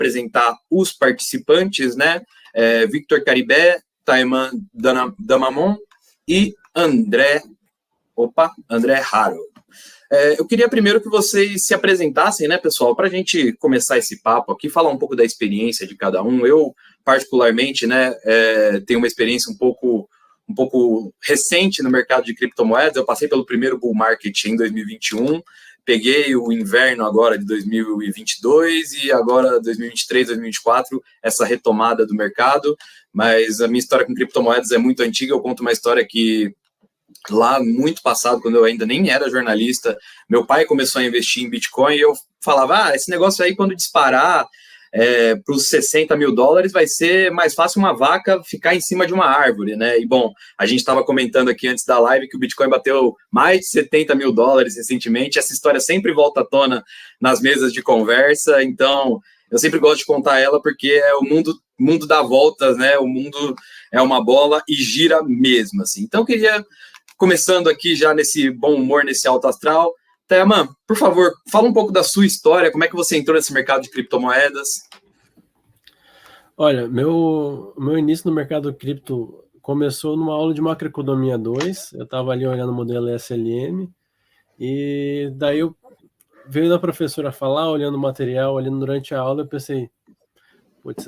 apresentar os participantes, né? Victor Caribé, Taiman Damamon e André Haro. Eu queria primeiro que vocês se apresentassem, né, pessoal, para a gente começar esse papo aqui, falar um pouco da experiência de cada um. Eu, particularmente, né, tenho uma experiência um pouco recente no mercado de criptomoedas. Eu passei pelo primeiro bull market em 2021, peguei o inverno agora de 2022 e agora 2023, 2024, essa retomada do mercado. Mas a minha história com criptomoedas é muito antiga. Eu conto uma história que lá muito passado, quando eu ainda nem era jornalista, meu pai começou a investir em Bitcoin e eu falava, esse negócio aí quando disparar para os 60 mil dólares vai ser mais fácil uma vaca ficar em cima de uma árvore, né? E bom, a gente estava comentando aqui antes da live que o Bitcoin bateu mais de 70 mil dólares recentemente. Essa história sempre volta à tona nas mesas de conversa, então eu sempre gosto de contar ela porque é o mundo dá voltas, né? O mundo é uma bola e gira mesmo, assim. Então eu queria, começando aqui já nesse bom humor, nesse alto astral, Tayaman, por favor, fala um pouco da sua história, como é que você entrou nesse mercado de criptomoedas? Olha, meu início no mercado cripto começou numa aula de macroeconomia 2, eu estava ali olhando o modelo SLM, e daí eu veio da professora falar, olhando o material, olhando durante a aula, eu pensei, putz,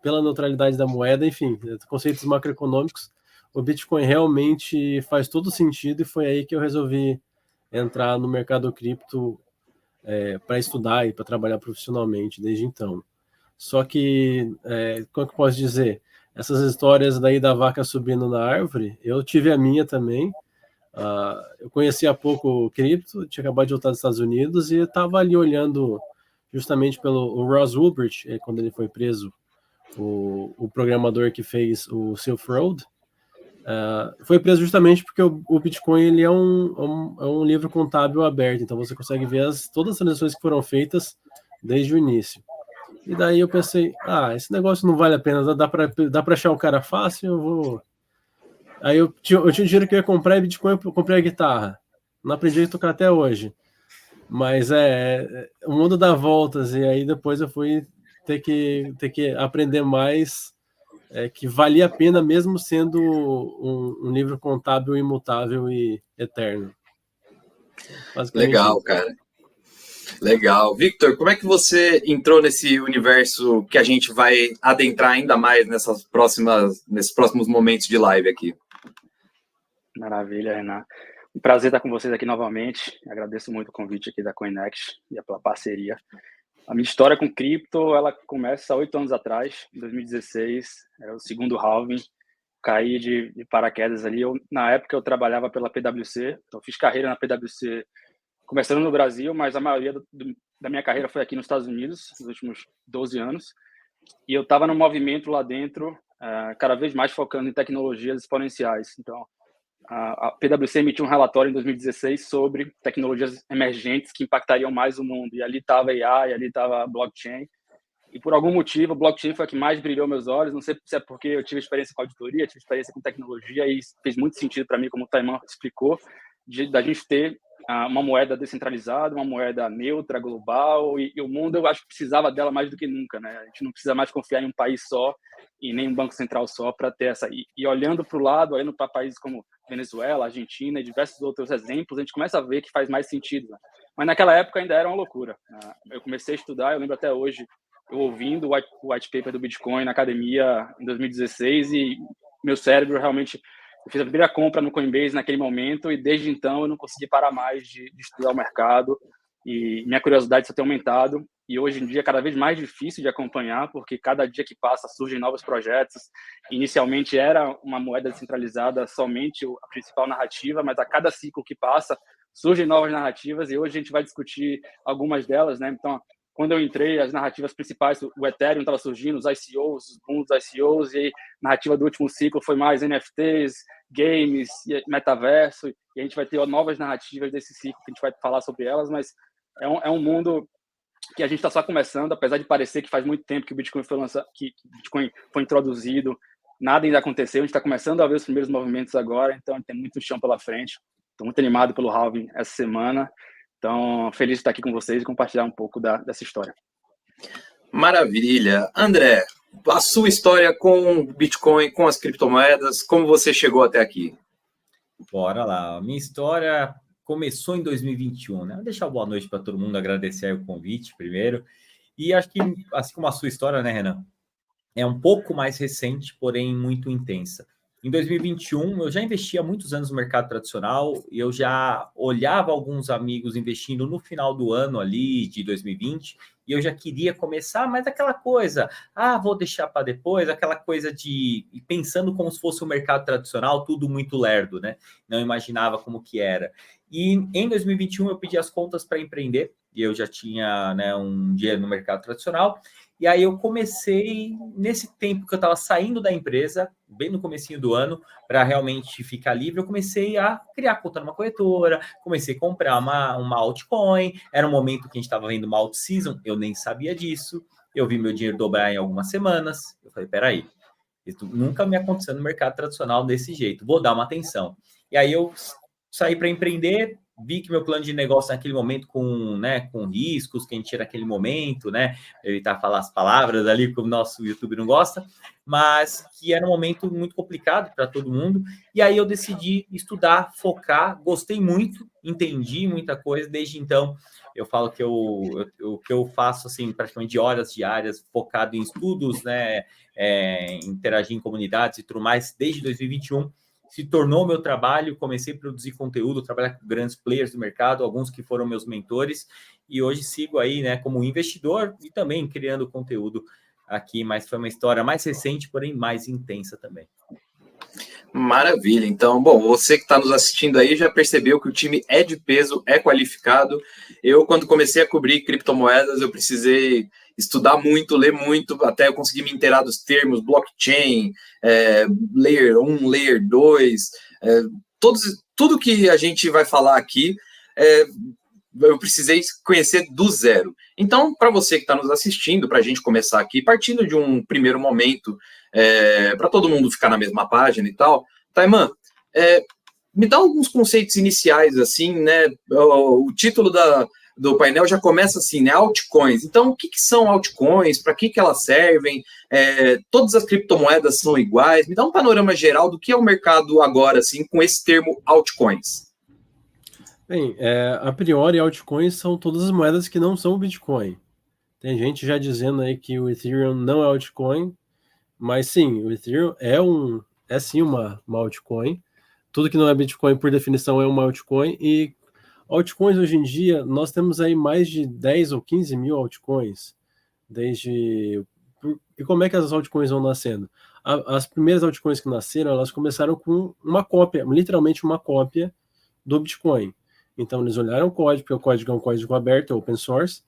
pela neutralidade da moeda, enfim, conceitos macroeconômicos, o Bitcoin realmente faz todo sentido, e foi aí que eu resolvi entrar no mercado cripto para estudar e para trabalhar profissionalmente desde então. Só que, como é que eu posso dizer? Essas histórias daí da vaca subindo na árvore, eu tive a minha também. Eu conhecia há pouco o cripto, tinha acabado de voltar dos Estados Unidos e estava ali olhando justamente pelo Ross Ulbricht, quando ele foi preso, o programador que fez o Silk Road. Foi preso justamente porque o Bitcoin ele é um livro contábil aberto, então você consegue ver todas as transações que foram feitas desde o início. E daí eu pensei, esse negócio não vale a pena, dá para achar um cara fácil, eu vou... Aí eu tinha dinheiro que eu ia comprar, e Bitcoin eu comprei a guitarra. Não aprendi a tocar até hoje. Mas o mundo dá voltas, e aí depois eu fui ter que aprender mais, que valia a pena mesmo sendo um livro contábil imutável e eterno. Basicamente Legal, isso. cara. Legal. Victor, como é que você entrou nesse universo que a gente vai adentrar ainda mais nesses próximos momentos de live aqui? Maravilha, Renan. Um prazer estar com vocês aqui novamente. Agradeço muito o convite aqui da CoinExt e pela parceria. A minha história com cripto, ela começa há 8 anos atrás, em 2016, era o segundo halving, caí de paraquedas ali. Na época eu trabalhava pela PwC, então fiz carreira na PwC, começando no Brasil, mas a maioria da minha carreira foi aqui nos Estados Unidos, nos últimos 12 anos. E eu estava no movimento lá dentro, cada vez mais focando em tecnologias exponenciais. Então, a PwC emitiu um relatório em 2016 sobre tecnologias emergentes que impactariam mais o mundo. E ali estava AI, ali estava blockchain. E por algum motivo, o blockchain foi a que mais brilhou meus olhos. Não sei se é porque eu tive experiência com auditoria, tive experiência com tecnologia, e fez muito sentido para mim, como o Taiman explicou, da gente ter uma moeda descentralizada, uma moeda neutra, global, e o mundo, eu acho que precisava dela mais do que nunca, né? A gente não precisa mais confiar em um país só e nem um banco central só para ter essa. E olhando para o lado, olhando para países como Venezuela, Argentina e diversos outros exemplos, a gente começa a ver que faz mais sentido, né? Mas naquela época ainda era uma loucura. Eu comecei a estudar, eu lembro até hoje, eu ouvindo o white paper do Bitcoin na academia em 2016, e meu cérebro realmente... Eu fiz a primeira compra no Coinbase naquele momento, e desde então eu não consegui parar mais de estudar o mercado, e minha curiosidade só tem aumentado, e hoje em dia é cada vez mais difícil de acompanhar, porque cada dia que passa surgem novos projetos. Inicialmente era uma moeda descentralizada, somente a principal narrativa, mas a cada ciclo que passa surgem novas narrativas, e hoje a gente vai discutir algumas delas, né? Então, quando eu entrei, as narrativas principais, o Ethereum estava surgindo, os ICOs, os booms dos ICOs, e a narrativa do último ciclo foi mais NFTs, games, metaverso, e a gente vai ter novas narrativas desse ciclo, que a gente vai falar sobre elas, mas é um mundo que a gente está só começando, apesar de parecer que faz muito tempo que o Bitcoin foi lançado, que o Bitcoin foi introduzido, nada ainda aconteceu, a gente está começando a ver os primeiros movimentos agora, então tem muito chão pela frente. Estou muito animado pelo halving essa semana. Então, feliz de estar aqui com vocês e compartilhar um pouco dessa história. Maravilha. André, a sua história com o Bitcoin, com as criptomoedas, como você chegou até aqui? Bora lá. A minha história começou em 2021, né? Vou deixar boa noite para todo mundo, agradecer aí o convite primeiro. E acho que, assim como a sua história, né, Renan? É um pouco mais recente, porém muito intensa. Em 2021, eu já investia há muitos anos no mercado tradicional e eu já olhava alguns amigos investindo no final do ano ali de 2020 e eu já queria começar, mas aquela coisa, vou deixar para depois, aquela coisa de pensando como se fosse o mercado tradicional, tudo muito lerdo, né? Não imaginava como que era. E em 2021 eu pedi as contas para empreender e eu já tinha, né, um dinheiro no mercado tradicional. E aí eu comecei, nesse tempo que eu estava saindo da empresa, bem no comecinho do ano, para realmente ficar livre, eu comecei a criar conta numa corretora, comecei a comprar uma altcoin, era um momento que a gente estava vendo uma alt season, eu nem sabia disso, eu vi meu dinheiro dobrar em algumas semanas, eu falei, peraí, isso nunca me aconteceu no mercado tradicional desse jeito, vou dar uma atenção. E aí eu saí para empreender, vi que meu plano de negócio naquele momento com riscos que a gente tinha naquele momento, né? Evitar falar as palavras ali que o nosso YouTube não gosta, mas que era um momento muito complicado para todo mundo. E aí eu decidi estudar, focar, gostei muito, entendi muita coisa. Desde então, eu falo que eu faço assim praticamente horas diárias focado em estudos, né? Interagir em comunidades e tudo mais desde 2021. Se tornou meu trabalho, comecei a produzir conteúdo, trabalhar com grandes players do mercado, alguns que foram meus mentores, e hoje sigo aí, né, como investidor e também criando conteúdo aqui, mas foi uma história mais recente, porém mais intensa também. Maravilha. Então, bom, você que está nos assistindo aí já percebeu que o time é de peso, é qualificado. Eu, quando comecei a cobrir criptomoedas, eu precisei estudar muito, ler muito, até eu conseguir me inteirar dos termos blockchain, layer 1, layer 2, tudo que a gente vai falar aqui, eu precisei conhecer do zero. Então, para você que está nos assistindo, para a gente começar aqui, partindo de um primeiro momento, para todo mundo ficar na mesma página e tal, Taiman, me dá alguns conceitos iniciais, assim, né? O título do painel já começa assim, né? Altcoins. Então, o que são altcoins? Para que elas servem? Todas as criptomoedas são iguais? Me dá um panorama geral do que é o mercado agora, assim, com esse termo altcoins. Bem, a priori, altcoins são todas as moedas que não são o Bitcoin. Tem gente já dizendo aí que o Ethereum não é altcoin, mas sim, o Ethereum é sim uma altcoin. Tudo que não é Bitcoin, por definição, é uma altcoin. E altcoins, hoje em dia, nós temos aí mais de 10 ou 15 mil altcoins. E como é que as altcoins vão nascendo? As primeiras altcoins que nasceram, elas começaram com uma cópia, literalmente uma cópia do Bitcoin. Então, eles olharam o código, porque o código é um código aberto, é open source.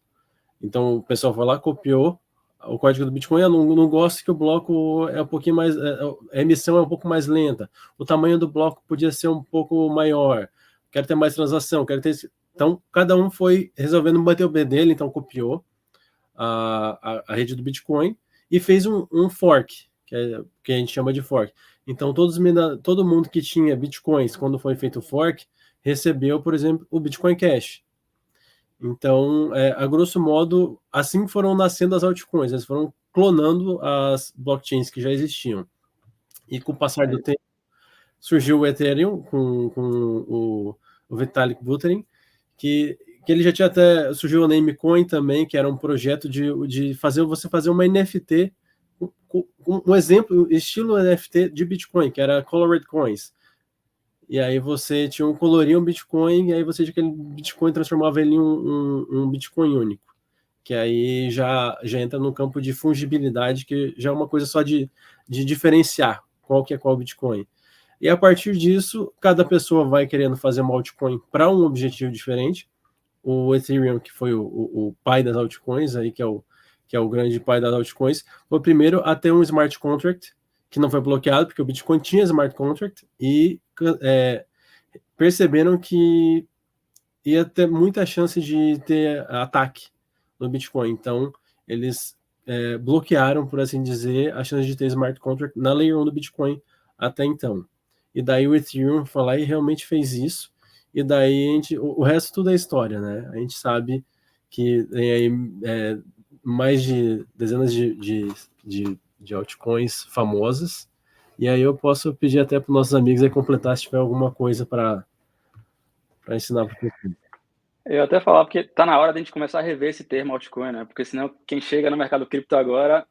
Então, o pessoal foi lá, copiou o código do Bitcoin. Eu não gosto que o bloco é um pouquinho mais... a emissão é um pouco mais lenta. O tamanho do bloco podia ser um pouco maior. Quero ter mais transação, quero ter... Então, cada um foi resolvendo bater o B dele, então copiou a rede do Bitcoin e fez um fork, que a gente chama de fork. Então, todo mundo que tinha Bitcoins, quando foi feito o fork, recebeu, por exemplo, o Bitcoin Cash. Então, a grosso modo, assim foram nascendo as altcoins, eles foram clonando as blockchains que já existiam. E com o passar do tempo, surgiu o Ethereum com o Vitalik Buterin, que ele já tinha até... Surgiu o Namecoin também, que era um projeto de você fazer uma NFT, um exemplo, estilo NFT de Bitcoin, que era Colored Coins. E aí você coloria um Bitcoin, e aí você tinha aquele Bitcoin, transformava ele em um Bitcoin único. Que aí já entra no campo de fungibilidade, que já é uma coisa só de diferenciar qual que é qual Bitcoin. E a partir disso, cada pessoa vai querendo fazer uma altcoin para um objetivo diferente. O Ethereum, que foi o pai das altcoins, aí, que é o grande pai das altcoins, foi o primeiro a ter um smart contract, que não foi bloqueado, porque o Bitcoin tinha smart contract, e perceberam que ia ter muita chance de ter ataque no Bitcoin. Então, eles bloquearam, por assim dizer, a chance de ter smart contract na Layer 1 do Bitcoin até então. E daí o Ethereum foi lá e realmente fez isso. E daí o resto tudo é história, né? A gente sabe que tem aí mais de dezenas de altcoins famosas, e aí eu posso pedir até para os nossos amigos aí completar se tiver alguma coisa para ensinar para o pessoal. Eu até falar porque tá na hora de a gente começar a rever esse termo altcoin, né? Porque senão quem chega no mercado cripto agora,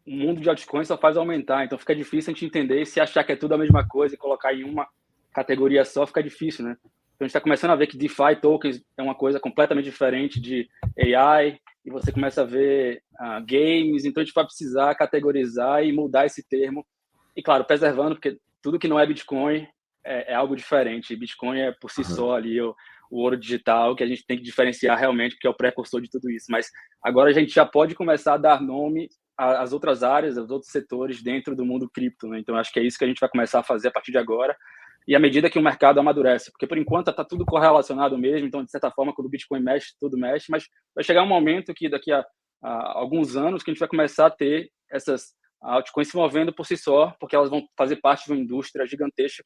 o mundo de altcoins só faz aumentar, então fica difícil a gente entender, e se achar que é tudo a mesma coisa e colocar em uma categoria só, fica difícil, né? Então a gente está começando a ver que DeFi tokens é uma coisa completamente diferente de AI, e você começa a ver games, então a gente vai precisar categorizar e mudar esse termo. E claro, preservando, porque tudo que não é Bitcoin é algo diferente. Bitcoin é por si só ali o ouro digital, que a gente tem que diferenciar realmente, porque é o precursor de tudo isso. Mas agora a gente já pode começar a dar nome às outras áreas, aos outros setores dentro do mundo cripto, né? Então acho que é isso que a gente vai começar a fazer a partir de agora, e à medida que o mercado amadurece, porque por enquanto está tudo correlacionado mesmo, então de certa forma quando o Bitcoin mexe, tudo mexe, mas vai chegar um momento que daqui a alguns anos que a gente vai começar a ter essas altcoins se movendo por si só, porque elas vão fazer parte de uma indústria gigantesca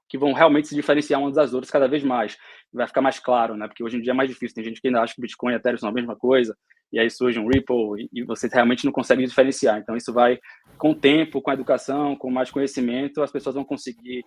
que vão realmente se diferenciar umas das outras cada vez mais. Vai ficar mais claro, né? Porque hoje em dia é mais difícil. Tem gente que ainda acha que Bitcoin e Ethereum são a mesma coisa, e aí surge um Ripple e você realmente não consegue diferenciar. Então isso vai, com o tempo, com a educação, com mais conhecimento, as pessoas vão conseguir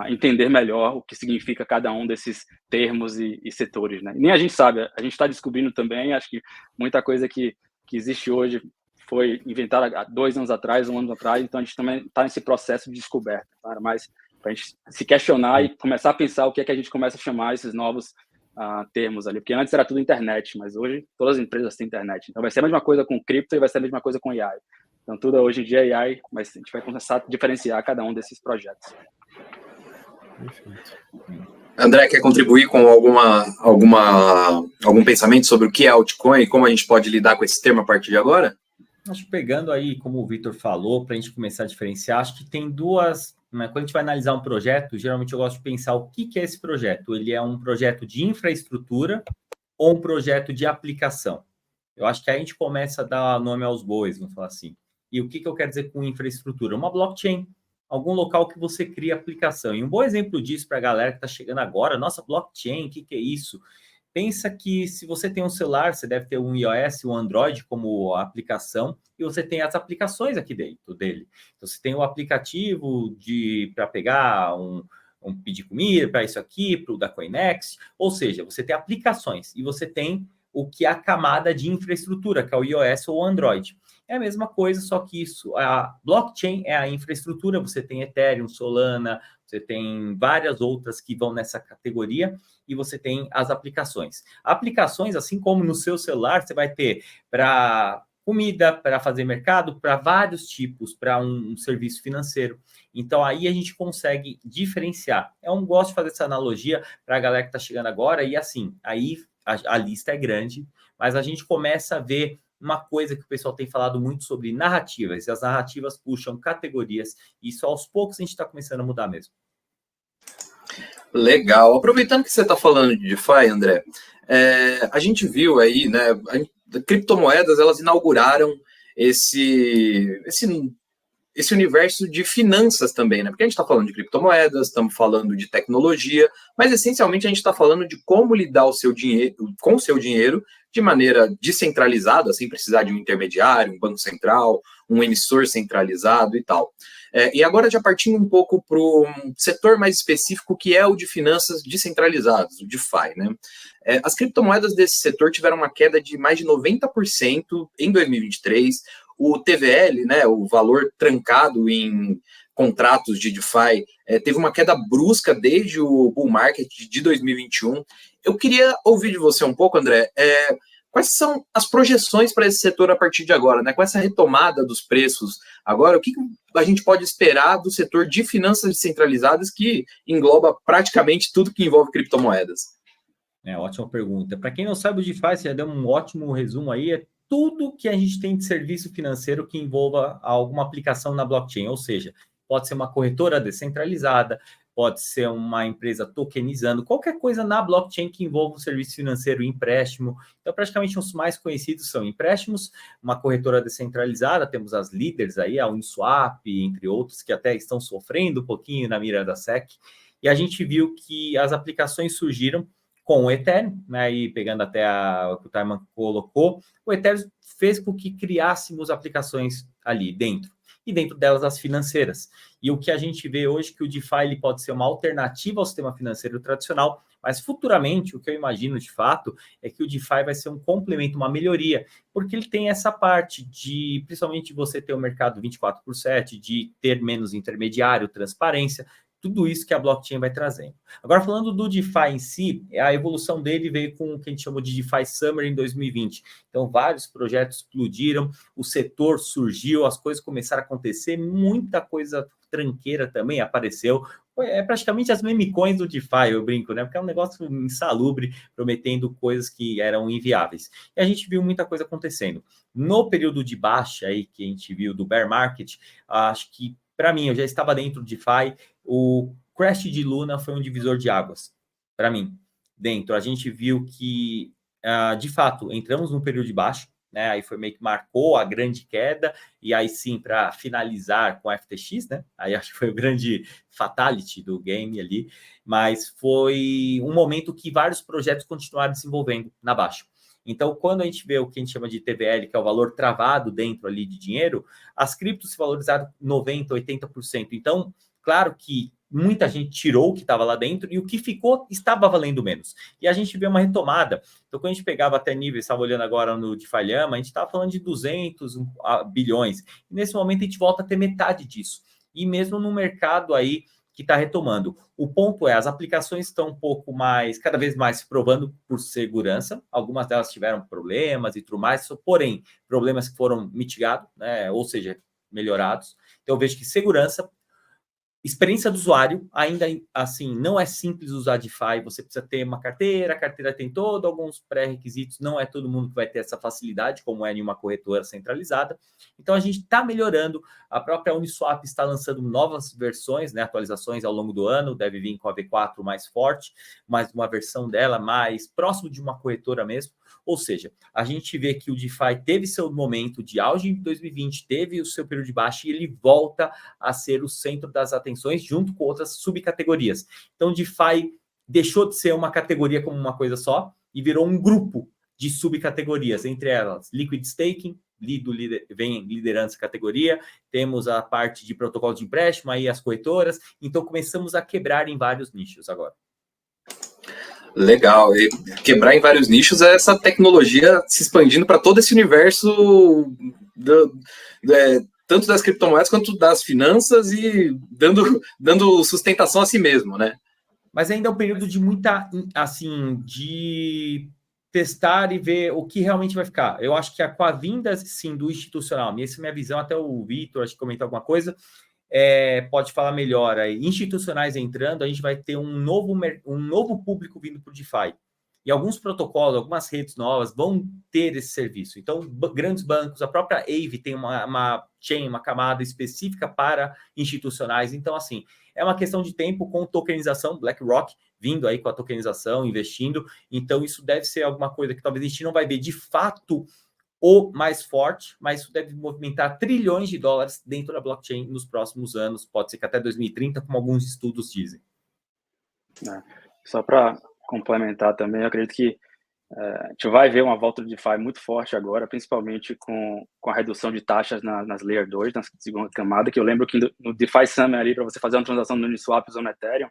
entender melhor o que significa cada um desses termos e setores, né? E nem a gente sabe, a gente está descobrindo também. Acho que muita coisa que existe hoje foi inventada há 2 anos atrás, 1 ano atrás, então a gente também está nesse processo de descoberta, claro, mas para a gente se questionar e começar a pensar o que é que a gente começa a chamar esses novos termos ali, porque antes era tudo internet, mas hoje todas as empresas têm internet, então vai ser a mesma coisa com cripto e vai ser a mesma coisa com AI. Então tudo hoje em dia é AI, mas a gente vai começar a diferenciar cada um desses projetos. Perfeito. André, quer contribuir com algum pensamento sobre o que é altcoin e como a gente pode lidar com esse termo a partir de agora? Acho que pegando aí, como o Vitor falou, para a gente começar a diferenciar, acho que tem duas, né? Quando a gente vai analisar um projeto, geralmente eu gosto de pensar o que é esse projeto. Ele é um projeto de infraestrutura ou um projeto de aplicação? Eu acho que aí a gente começa a dar nome aos bois, vamos falar assim. E o que eu quero dizer com infraestrutura? Uma blockchain, algum local que você cria aplicação. E um bom exemplo disso para a galera que está chegando agora, nossa, blockchain, o que é isso? Pensa que se você tem um celular, você deve ter um iOS, um Android como aplicação, e você tem as aplicações aqui dentro dele. Então, você tem o aplicativo para pegar um pedir comida, para isso aqui, para o da Coinex, ou seja, você tem aplicações e você tem o que é a camada de infraestrutura, que é o iOS ou o Android. É a mesma coisa, só que a blockchain é a infraestrutura, você tem Ethereum, Solana, você tem várias outras que vão nessa categoria, e você tem as aplicações. Aplicações, assim como no seu celular, você vai ter para comida, para fazer mercado, para vários tipos, para um serviço financeiro. Então, aí a gente consegue diferenciar. Eu gosto de fazer essa analogia para a galera que está chegando agora, e assim, aí a lista é grande, mas a gente começa a ver uma coisa que o pessoal tem falado muito sobre narrativas, e as narrativas puxam categorias, e isso aos poucos a gente está começando a mudar mesmo. Legal. Aproveitando que você está falando de DeFi, André, a gente viu aí, né, criptomoedas, elas inauguraram esse universo de finanças também, né? Porque a gente está falando de criptomoedas, estamos falando de tecnologia, mas essencialmente a gente está falando de como lidar com o seu dinheiro de maneira descentralizada, sem precisar de um intermediário, um banco central, um emissor centralizado e tal. E agora já partindo um pouco para um setor mais específico, que é o de finanças descentralizadas, o DeFi, né? As criptomoedas desse setor tiveram uma queda de mais de 90% em 2023. O TVL, né, o valor trancado em contratos de DeFi, teve uma queda brusca desde o bull market de 2021. Eu queria ouvir de você um pouco, André, quais são as projeções para esse setor a partir de agora, né? Com essa retomada dos preços agora, o que a gente pode esperar do setor de finanças descentralizadas, que engloba praticamente tudo que envolve criptomoedas? Ótima pergunta. Para quem não sabe, o DeFi, você já deu um ótimo resumo aí, tudo que a gente tem de serviço financeiro que envolva alguma aplicação na blockchain, ou seja, pode ser uma corretora descentralizada, pode ser uma empresa tokenizando, qualquer coisa na blockchain que envolva um serviço financeiro e empréstimo. Então, praticamente os mais conhecidos são empréstimos, uma corretora descentralizada, temos as líderes aí, a Uniswap, entre outros, que até estão sofrendo um pouquinho na mira da SEC, e a gente viu que as aplicações surgiram com o Ethereum, né, e pegando até o que o Taiman colocou, o Ethereum fez com que criássemos aplicações ali dentro, e dentro delas as financeiras. E o que a gente vê hoje que o DeFi ele pode ser uma alternativa ao sistema financeiro tradicional, mas futuramente o que eu imagino de fato é que o DeFi vai ser um complemento, uma melhoria, porque ele tem essa parte de, principalmente você ter o mercado 24/7, de ter menos intermediário, transparência, tudo isso que a blockchain vai trazendo. Agora, falando do DeFi em si, a evolução dele veio com o que a gente chamou de DeFi Summer em 2020. Então, vários projetos explodiram, o setor surgiu, as coisas começaram a acontecer, muita coisa tranqueira também apareceu. É praticamente as meme coins do DeFi, eu brinco, né? Porque é um negócio insalubre, prometendo coisas que eram inviáveis. E a gente viu muita coisa acontecendo. No período de baixa aí, que a gente viu do bear market, acho que, para mim, eu já estava dentro do DeFi, o crash de Luna foi um divisor de águas, para mim, dentro. A gente viu que, de fato, entramos num período de baixa, né? Aí foi meio que marcou a grande queda, e aí sim, para finalizar com a FTX, né? Aí acho que foi o grande fatality do game ali, mas foi um momento que vários projetos continuaram desenvolvendo na baixa. Então, quando a gente vê o que a gente chama de TVL, que é o valor travado dentro ali de dinheiro, as criptos se valorizaram 90%, 80%. Então, claro que muita gente tirou o que estava lá dentro e o que ficou estava valendo menos. E a gente vê uma retomada. Então, quando a gente pegava até níveis, estava olhando agora no DeFi Llama, a gente estava falando de 200 bilhões. E nesse momento a gente volta a ter metade disso. E mesmo no mercado aí que está retomando. O ponto é, as aplicações estão um pouco mais, cada vez mais se provando por segurança. Algumas delas tiveram problemas e tudo mais, porém, problemas que foram mitigados, né? Ou seja, melhorados. Então, eu vejo que segurança, experiência do usuário, ainda assim, não é simples usar DeFi, você precisa ter uma carteira, a carteira tem todos alguns pré-requisitos, não é todo mundo que vai ter essa facilidade, como é em uma corretora centralizada. Então, a gente está melhorando, a própria Uniswap está lançando novas versões, né, atualizações ao longo do ano, deve vir com a V4 mais forte, mais uma versão dela mais próximo de uma corretora mesmo. Ou seja, a gente vê que o DeFi teve seu momento de auge em 2020, teve o seu período de baixa e ele volta a ser o centro das atenções junto com outras subcategorias. Então, o DeFi deixou de ser uma categoria como uma coisa só e virou um grupo de subcategorias, entre elas Liquid Staking, Lido vem liderando essa categoria, temos a parte de protocolo de empréstimo, aí as corretoras, então começamos a quebrar em vários nichos agora. Legal, e quebrar em vários nichos é essa tecnologia se expandindo para todo esse universo tanto das criptomoedas quanto das finanças e dando sustentação a si mesmo, né? Mas ainda é um período de muita, assim, de testar e ver o que realmente vai ficar. Eu acho que com a vinda, sim, do institucional, essa é a minha visão, até o Vitor, acho que comentou alguma coisa, pode falar melhor aí, institucionais entrando, a gente vai ter um novo público vindo para o DeFi. E alguns protocolos, algumas redes novas vão ter esse serviço. Então, grandes bancos, a própria Aave tem uma chain, uma camada específica para institucionais. Então, assim, é uma questão de tempo com tokenização, BlackRock vindo aí com a tokenização, investindo. Então, isso deve ser alguma coisa que talvez a gente não vai ver de fato o mais forte, mas isso deve movimentar trilhões de dólares dentro da blockchain nos próximos anos. Pode ser que até 2030, como alguns estudos dizem. Só para complementar também, eu acredito que a gente vai ver uma volta do DeFi muito forte agora, principalmente com a redução de taxas nas Layer 2, na segunda camada, que eu lembro que no DeFi Summer ali, para você fazer uma transação no Uniswap usando Ethereum,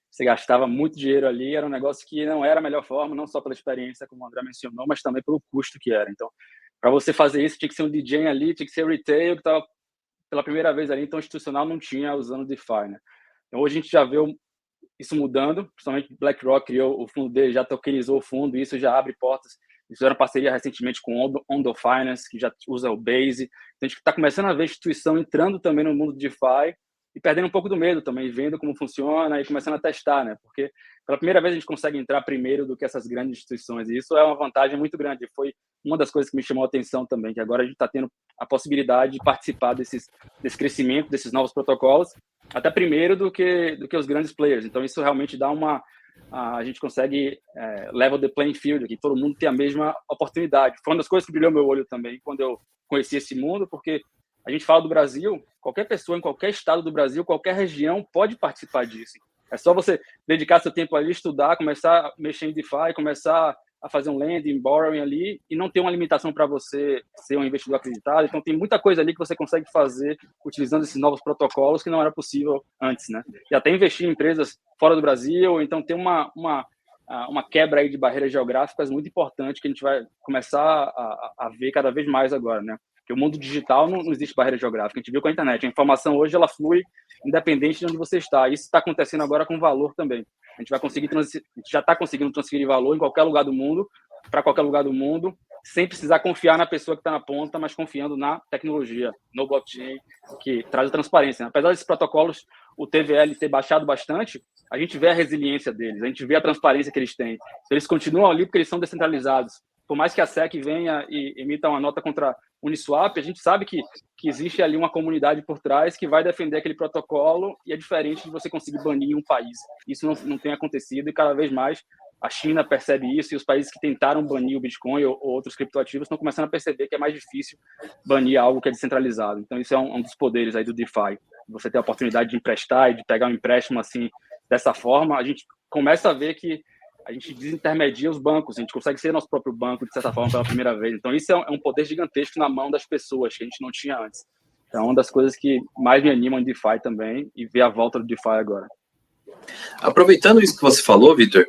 você gastava muito dinheiro ali, era um negócio que não era a melhor forma, não só pela experiência, como o André mencionou, mas também pelo custo que era. Então, para você fazer isso, tinha que ser um DJ ali, tinha que ser retail, que estava pela primeira vez ali, então institucional não tinha usando DeFi, né? Então, hoje a gente já vê isso mudando, principalmente BlackRock criou o fundo dele, já tokenizou o fundo, e isso já abre portas. Eles fizeram parceria recentemente com o Ondo Finance, que já usa o Base. Então, a gente está começando a ver a instituição entrando também no mundo do DeFi e perdendo um pouco do medo também, vendo como funciona e começando a testar, né? Porque pela primeira vez a gente consegue entrar primeiro do que essas grandes instituições, e isso é uma vantagem muito grande. Foi uma das coisas que me chamou a atenção também, que agora a gente está tendo a possibilidade de participar desse crescimento, desses novos protocolos, até primeiro do que os grandes players. Então, isso realmente dá a gente consegue level the playing field aqui, todo mundo tem a mesma oportunidade. Foi uma das coisas que brilhou meu olho também quando eu conheci esse mundo, porque a gente fala do Brasil, qualquer pessoa em qualquer estado do Brasil, qualquer região pode participar disso. É só você dedicar seu tempo ali, estudar, começar a mexer em DeFi, começar a fazer um lending, borrowing ali, e não ter uma limitação para você ser um investidor acreditado. Então, tem muita coisa ali que você consegue fazer utilizando esses novos protocolos que não era possível antes, né? E até investir em empresas fora do Brasil, então tem uma quebra aí de barreiras geográficas muito importante que a gente vai começar a ver cada vez mais agora, né? Porque o mundo digital não existe barreira geográfica. A gente viu com a internet. A informação hoje, ela flui independente de onde você está. Isso está acontecendo agora com valor também. A gente vai conseguir a gente já está conseguindo transferir valor em qualquer lugar do mundo, para qualquer lugar do mundo, sem precisar confiar na pessoa que está na ponta, mas confiando na tecnologia, no blockchain, que traz a transparência, né? Apesar desses protocolos, o TVL ter baixado bastante, a gente vê a resiliência deles, a gente vê a transparência que eles têm. Eles continuam ali porque eles são descentralizados. Por mais que a SEC venha e emita uma nota contra a Uniswap, a gente sabe que existe ali uma comunidade por trás que vai defender aquele protocolo, e é diferente de você conseguir banir um país. Isso não tem acontecido, e cada vez mais a China percebe isso, e os países que tentaram banir o Bitcoin ou outros criptoativos estão começando a perceber que é mais difícil banir algo que é descentralizado. Então, isso é um dos poderes aí do DeFi. Você ter a oportunidade de emprestar e de pegar um empréstimo assim, dessa forma, a gente começa a ver que a gente desintermedia os bancos, a gente consegue ser nosso próprio banco, de certa forma, pela primeira vez. Então, isso é um poder gigantesco na mão das pessoas, que a gente não tinha antes. Então, é uma das coisas que mais me animam em DeFi também, e ver a volta do DeFi agora. Aproveitando isso que você falou, Vitor,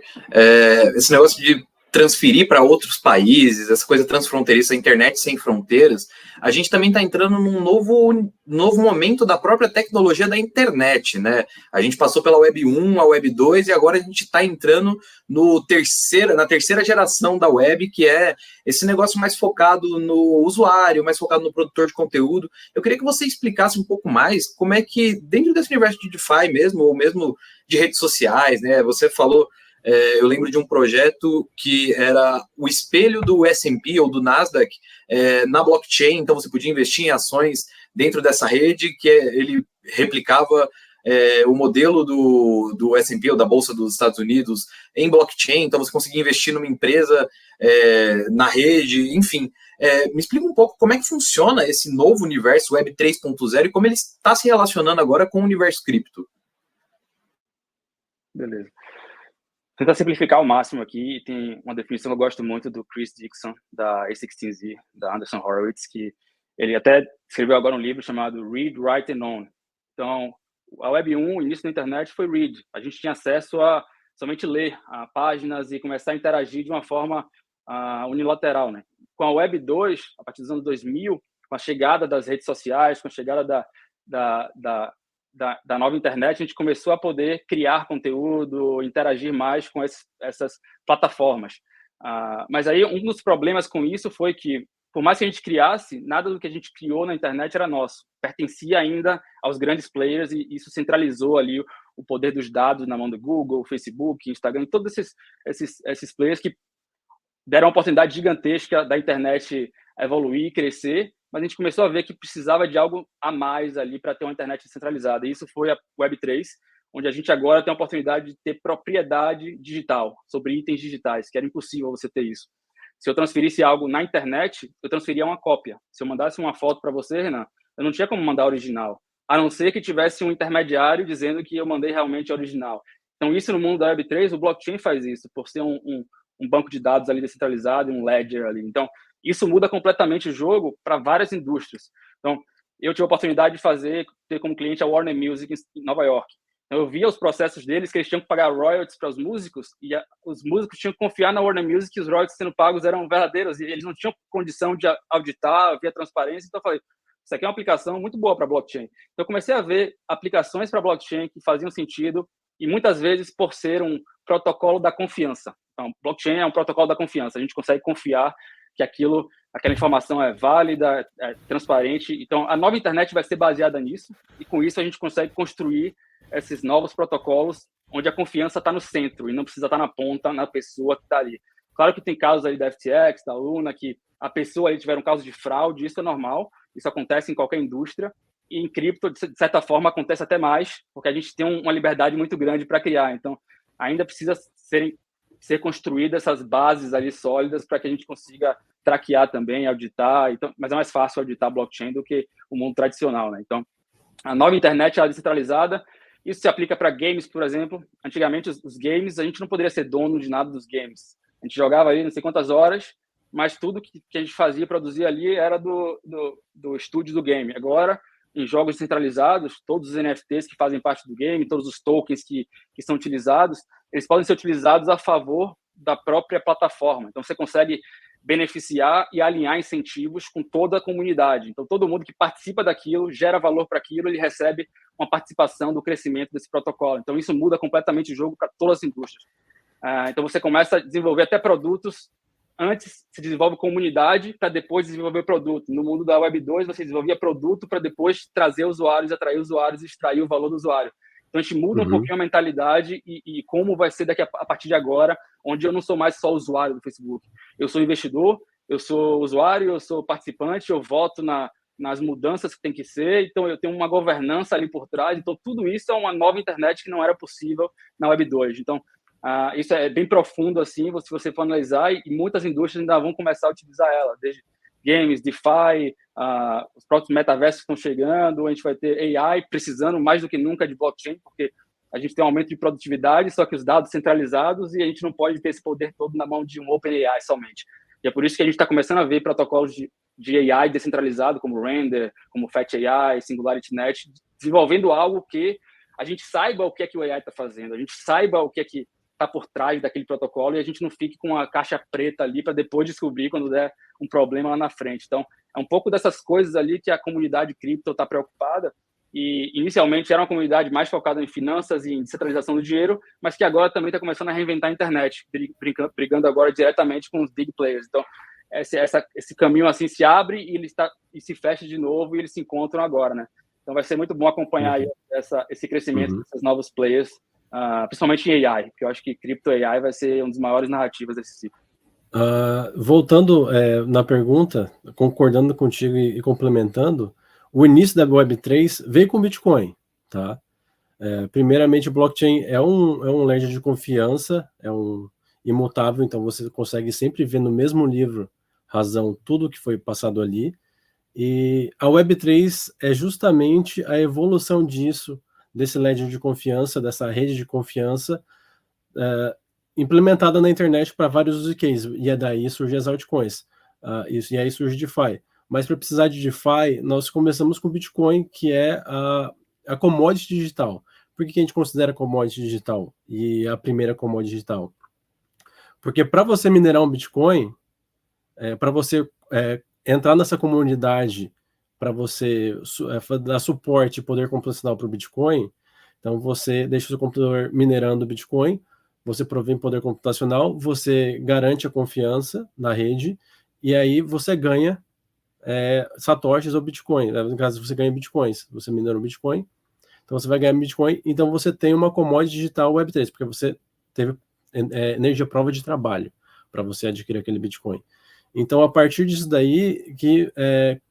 esse negócio de transferir para outros países, essa coisa transfronteiriça, a internet sem fronteiras, a gente também está entrando num novo momento da própria tecnologia da internet, né? A gente passou pela Web 1, a Web 2, e agora a gente está entrando na terceira geração da web, que é esse negócio mais focado no usuário, mais focado no produtor de conteúdo. Eu queria que você explicasse um pouco mais como é que, dentro desse universo de DeFi mesmo, ou mesmo de redes sociais, né? Você falou... eu lembro de um projeto que era o espelho do S&P ou do Nasdaq na blockchain, então você podia investir em ações dentro dessa rede, que ele replicava o modelo do S&P ou da Bolsa dos Estados Unidos em blockchain, então você conseguia investir numa empresa na rede, enfim. Me explica um pouco como é que funciona esse novo universo Web 3.0 e como ele está se relacionando agora com o universo cripto. Beleza. Tentar simplificar ao máximo aqui, tem uma definição que eu gosto muito do Chris Dixon, da A16Z, da Andreessen Horowitz, que ele até escreveu agora um livro chamado Read, Write and Own. Então, a Web 1, o início da internet foi read. A gente tinha acesso a somente ler páginas e começar a interagir de uma forma unilateral, né? Com a Web 2, a partir dos anos 2000, com a chegada das redes sociais, com a chegada da nova internet, a gente começou a poder criar conteúdo, interagir mais com essas plataformas. Mas aí um dos problemas com isso foi que, por mais que a gente criasse, nada do que a gente criou na internet era nosso. Pertencia ainda aos grandes players, e isso centralizou ali o poder dos dados na mão do Google, Facebook, Instagram, todos esses players que deram uma oportunidade gigantesca da internet evoluir e crescer, mas a gente começou a ver que precisava de algo a mais ali para ter uma internet descentralizada. E isso foi a Web3, onde a gente agora tem a oportunidade de ter propriedade digital sobre itens digitais, que era impossível você ter isso. Se eu transferisse algo na internet, eu transferia uma cópia. Se eu mandasse uma foto para você, Renan, eu não tinha como mandar original, a não ser que tivesse um intermediário dizendo que eu mandei realmente a original. Então, isso no mundo da Web3, o blockchain faz isso, por ser um banco de dados ali descentralizado, um ledger ali. Então, isso muda completamente o jogo para várias indústrias. Então, eu tive a oportunidade de ter como cliente a Warner Music em Nova York. Então, eu via os processos deles, que eles tinham que pagar royalties para os músicos, e os músicos tinham que confiar na Warner Music que os royalties sendo pagos eram verdadeiros, e eles não tinham condição de auditar, via transparência. Então, eu falei, isso aqui é uma aplicação muito boa para blockchain. Então, eu comecei a ver aplicações para blockchain que faziam sentido, e muitas vezes por ser um protocolo da confiança. Então, blockchain é um protocolo da confiança. A gente consegue confiar que aquela informação é válida, é transparente. Então, a nova internet vai ser baseada nisso, e com isso a gente consegue construir esses novos protocolos onde a confiança está no centro e não precisa estar na ponta, na pessoa que está ali. Claro que tem casos aí da FTX, da Luna, que a pessoa ali tiver um caso de fraude, isso é normal, isso acontece em qualquer indústria, e em cripto, de certa forma, acontece até mais, porque a gente tem uma liberdade muito grande para criar. Então, ainda precisa ser construídas essas bases ali sólidas para que a gente consiga traquear também, auditar. Então, mas é mais fácil auditar blockchain do que o mundo tradicional, né? Então, a nova internet é descentralizada, Isso se aplica para games, por exemplo. Antigamente, os games, a gente não poderia ser dono de nada dos games. A gente jogava ali não sei quantas horas, mas tudo que a gente fazia, produzia ali, era do estúdio do game. Agora, em jogos centralizados, todos os NFTs que fazem parte do game, todos os tokens que são utilizados, eles podem ser utilizados a favor da própria plataforma. Então, você consegue beneficiar e alinhar incentivos com toda a comunidade. Então, todo mundo que participa daquilo, gera valor para aquilo, ele recebe uma participação do crescimento desse protocolo. Então, isso muda completamente o jogo para todas as indústrias. Então, você começa a desenvolver até produtos. Antes, se desenvolve comunidade para depois desenvolver produto. No mundo da Web 2, você desenvolvia produto para depois trazer usuários, atrair usuários e extrair o valor do usuário. Então, a gente muda um pouquinho a mentalidade e como vai ser a partir de agora, onde eu não sou mais só usuário do Facebook. Eu sou investidor, eu sou usuário, eu sou participante, eu voto nas mudanças que tem que ser, então eu tenho uma governança ali por trás. Então, tudo isso é uma nova internet que não era possível na Web 2. Então, isso é bem profundo, assim, se você for analisar, e muitas indústrias ainda vão começar a utilizar ela, desde games, DeFi, os próprios metaversos que estão chegando, a gente vai ter AI precisando mais do que nunca de blockchain, porque a gente tem um aumento de produtividade, só que os dados centralizados, e a gente não pode ter esse poder todo na mão de um OpenAI somente. E é por isso que a gente está começando a ver protocolos de AI descentralizado, como Render, como Fat AI, SingularityNet, desenvolvendo algo que a gente saiba o que é que o AI está fazendo, a gente saiba o que é que está por trás daquele protocolo e a gente não fique com a caixa preta ali para depois descobrir quando der um problema lá na frente. Então, é um pouco dessas coisas ali que a comunidade cripto está preocupada. E inicialmente era uma comunidade mais focada em finanças e em descentralização do dinheiro, mas que agora também está começando a reinventar a internet, brigando agora diretamente com os big players. Então, esse caminho assim se abre e se fecha de novo e eles se encontram agora, né? Então vai ser muito bom acompanhar aí esse crescimento desses novos players, principalmente em AI, porque eu acho que Crypto AI vai ser um dos maiores narrativas desse ciclo. Voltando na pergunta, concordando contigo e complementando, o início da Web3 veio com Bitcoin, tá? Primeiramente, o blockchain é um ledger de confiança, é um imutável, então você consegue sempre ver no mesmo livro razão tudo que foi passado ali. E a Web3 é justamente a evolução disso, desse ledger de confiança, dessa rede de confiança, implementada na internet para vários use cases, e daí surgem as altcoins, e aí surge DeFi. Mas para precisar de DeFi, nós começamos com Bitcoin, que é a commodity digital. Por que a gente considera commodity digital e a primeira commodity digital? Porque para você minerar um Bitcoin, para você entrar nessa comunidade, para você dar suporte e poder computacional para o Bitcoin, então você deixa o seu computador minerando o Bitcoin, você provém poder computacional, você garante a confiança na rede, e aí você ganha satoshis ou Bitcoin. No caso, você ganha Bitcoins, você minera um Bitcoin, então você vai ganhar Bitcoin, então você tem uma commodity digital Web3, porque você teve energia prova de trabalho para você adquirir aquele Bitcoin. Então, a partir disso daí,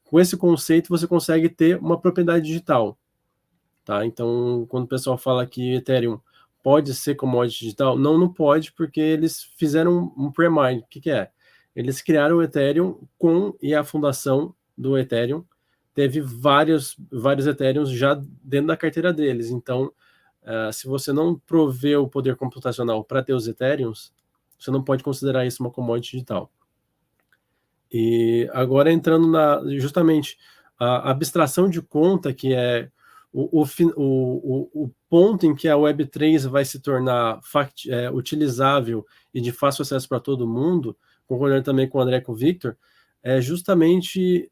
com esse conceito, você consegue ter uma propriedade digital. Tá? Então, quando o pessoal fala que Ethereum pode ser commodity digital, não pode, porque eles fizeram um pre-mine. O que é? Eles criaram o Ethereum e a fundação do Ethereum teve vários Ethereums já dentro da carteira deles. Então, se você não prover o poder computacional para ter os Ethereums, você não pode considerar isso uma commodity digital. E agora entrando justamente a abstração de conta, que é o ponto em que a Web3 vai se tornar utilizável e de fácil acesso para todo mundo, concordando também com o André e com o Victor, é justamente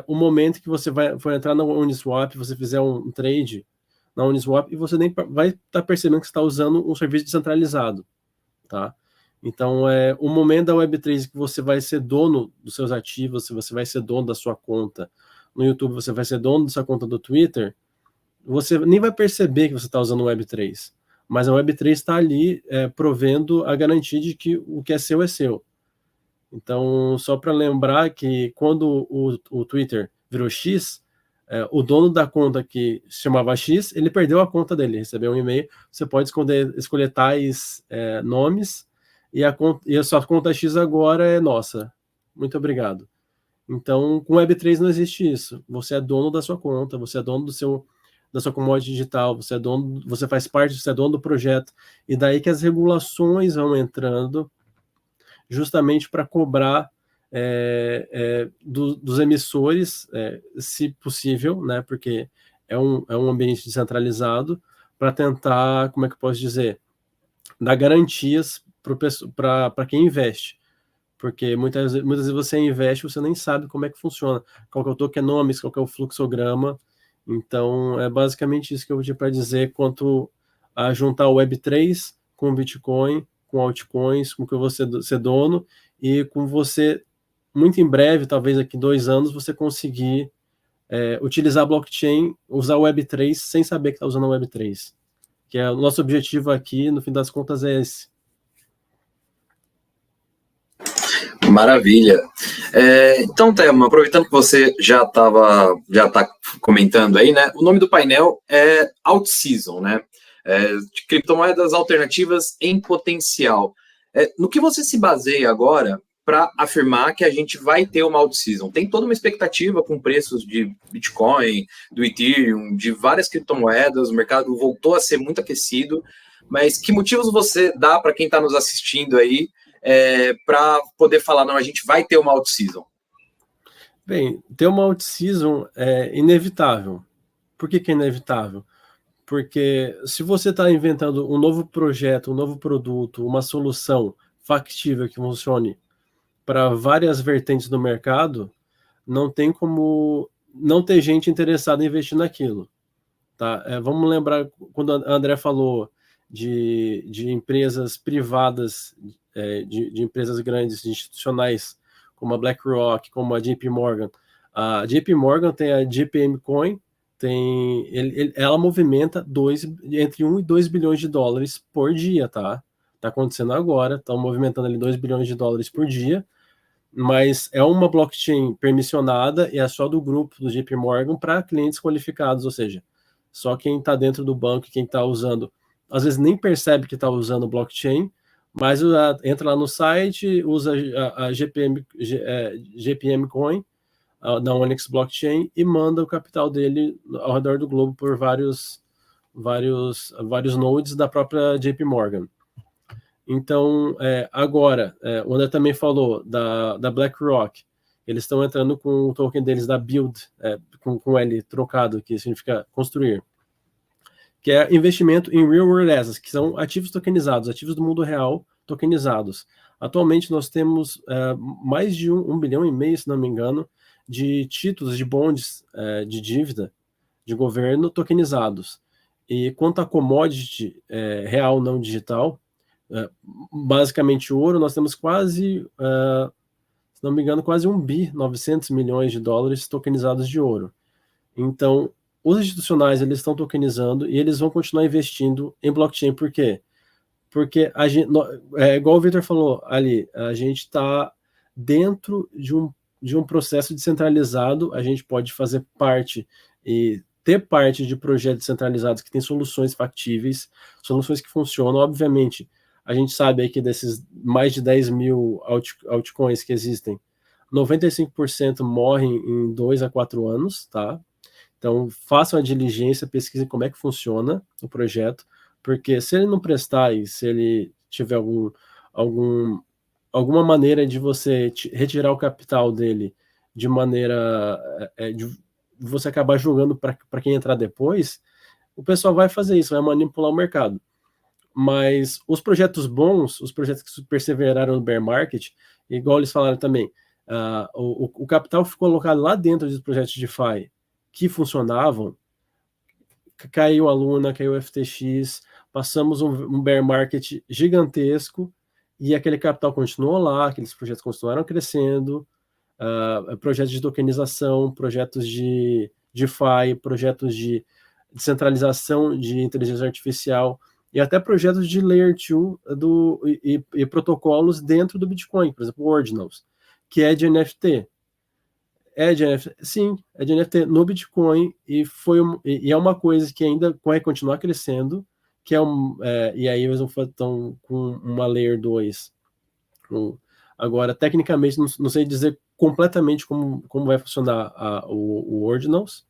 o momento que você for entrar na Uniswap, você fizer um trade na Uniswap e você nem vai estar percebendo que você está usando um serviço descentralizado, tá? Então, o momento da Web3 que você vai ser dono dos seus ativos, você vai ser dono da sua conta no YouTube, você vai ser dono da sua conta do Twitter, você nem vai perceber que você está usando o Web3. Mas a Web3 está ali provendo a garantia de que o que é seu é seu. Então, só para lembrar que quando o Twitter virou X, o dono da conta que se chamava X, ele perdeu a conta dele, recebeu um e-mail, você pode escolher tais nomes, e a sua conta X agora é nossa. Muito obrigado. Então, com Web3 não existe isso. Você é dono da sua conta, você é dono da sua commodity digital, você é dono, você faz parte, você é dono do projeto, e daí que as regulações vão entrando justamente para cobrar dos emissores, se possível, né, porque é um ambiente descentralizado, para tentar, como é que eu posso dizer, dar garantias para quem investe. Porque muitas vezes você investe, você nem sabe como é que funciona, qual que é o tokenomics, qual que é o fluxograma. Então, é basicamente isso que eu tinha para dizer quanto a juntar o Web3 com o Bitcoin, com altcoins, com que você ser dono, e com você, muito em breve, talvez daqui 2 anos, você conseguir utilizar a blockchain, usar o Web3 sem saber que está usando a Web3. Que é o nosso objetivo aqui, no fim das contas, é esse. Maravilha. Então, Thelma, aproveitando que você já está comentando aí, né? O nome do painel é Alt-Season, né? De criptomoedas alternativas em potencial. No que você se baseia agora para afirmar que a gente vai ter uma Alt-Season? Tem toda uma expectativa com preços de Bitcoin, do Ethereum, de várias criptomoedas, o mercado voltou a ser muito aquecido, mas que motivos você dá para quem está nos assistindo aí para poder falar, não, a gente vai ter uma Alt-Season? Bem, ter uma Alt-Season é inevitável. Por que é inevitável? Porque se você está inventando um novo projeto, um novo produto, uma solução factível que funcione para várias vertentes do mercado, não tem como não ter gente interessada em investir naquilo. Tá? Vamos lembrar quando a André falou de empresas privadas, de empresas grandes, institucionais, como a BlackRock, como a JP Morgan. A JP Morgan tem a JPM Coin, ela movimenta entre 1 e 2 bilhões de dólares por dia, tá? Tá acontecendo agora, estão movimentando ali 2 bilhões de dólares por dia, mas é uma blockchain permissionada e é só do grupo do JP Morgan para clientes qualificados, ou seja, só quem está dentro do banco, quem está usando, às vezes nem percebe que está usando blockchain, mas entra lá no site, usa a GPM Coin da Onyx Blockchain e manda o capital dele ao redor do globo por vários nodes da própria JP Morgan. Então, agora, o André também falou da BlackRock. Eles estão entrando com o token deles da Build, com L trocado, que significa construir, que é investimento em real world assets, que são ativos tokenizados, ativos do mundo real tokenizados. Atualmente, nós temos mais de 1,5 bilhão, se não me engano, de títulos, de bonds de dívida de governo tokenizados. E quanto a commodity real não digital, basicamente ouro, nós temos quase, se não me engano, quase 1,9 bilhão tokenizados de ouro. Então, os institucionais, eles estão tokenizando e eles vão continuar investindo em blockchain. Por quê? Porque a gente, igual o Victor falou ali, a gente está dentro de um processo descentralizado, a gente pode fazer parte e ter parte de projetos centralizados que têm soluções factíveis, soluções que funcionam. Obviamente, a gente sabe aí que desses mais de 10 mil altcoins que existem, 95% morrem em 2 a 4 anos, tá? Então, façam a diligência, pesquisem como é que funciona o projeto, porque se ele não prestar e se ele tiver alguma maneira de você retirar o capital dele de maneira de você acabar jogando para quem entrar depois, o pessoal vai fazer isso, vai manipular o mercado. Mas os projetos bons, os projetos que perseveraram no bear market, igual eles falaram também, o capital ficou colocado lá dentro dos projetos de DeFi que funcionavam, caiu a Luna, caiu o FTX, passamos um bear market gigantesco e aquele capital continuou lá, aqueles projetos continuaram crescendo, projetos de tokenização, projetos de DeFi, projetos de descentralização de inteligência artificial e até projetos de Layer 2 e protocolos dentro do Bitcoin, por exemplo, o Ordinals, que é de NFT. Sim, é de NFT no Bitcoin e é uma coisa que ainda vai continuar crescendo, que e aí eles estão com uma Layer 2. Agora, tecnicamente, não sei dizer completamente como vai funcionar o Ordinals,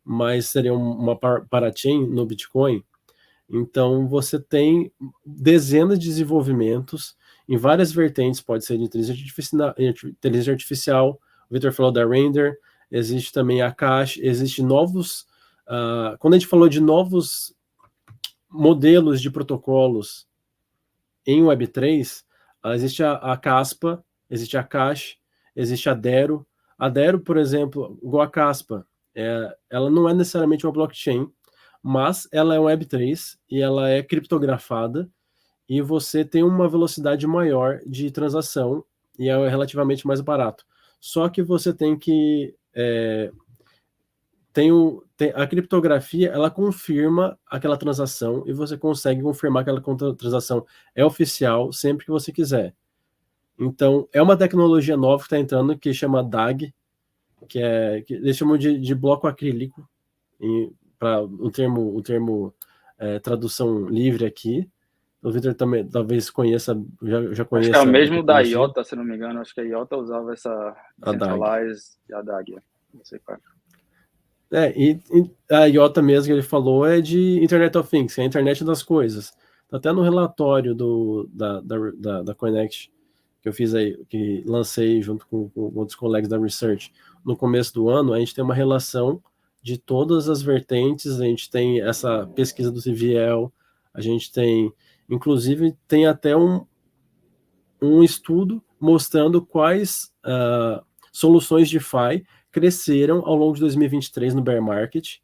mas seria uma parachain no Bitcoin. Então, você tem dezenas de desenvolvimentos em várias vertentes, pode ser de inteligência artificial, o Victor falou da Render, existe também a Cash, existe novos... quando a gente falou de novos modelos de protocolos em Web3, existe a Caspa, existe a Cash, existe a Dero. A Dero, por exemplo, igual a Caspa, ela não é necessariamente uma blockchain, mas ela é um Web3 e ela é criptografada e você tem uma velocidade maior de transação e é relativamente mais barato. Só que você tem que... a criptografia, ela confirma aquela transação e você consegue confirmar que aquela transação é oficial sempre que você quiser. Então, é uma tecnologia nova que está entrando que chama DAG, que eles chamam de bloco acrílico, para o termo tradução livre aqui. O Victor também talvez conheça, já conheça. Acho que é o mesmo da IOTA, se não me engano. Acho que a IOTA usava essa Centralized e a DAG. Não sei qual. E a IOTA mesmo que ele falou é de Internet of Things, que é a internet das coisas. Até no relatório da Connect que eu fiz aí, que lancei junto com outros colegas da Research no começo do ano, a gente tem uma relação de todas as vertentes, a gente tem essa pesquisa do CVL, a gente tem, inclusive, tem até um estudo mostrando quais soluções de DeFi cresceram ao longo de 2023 no bear market,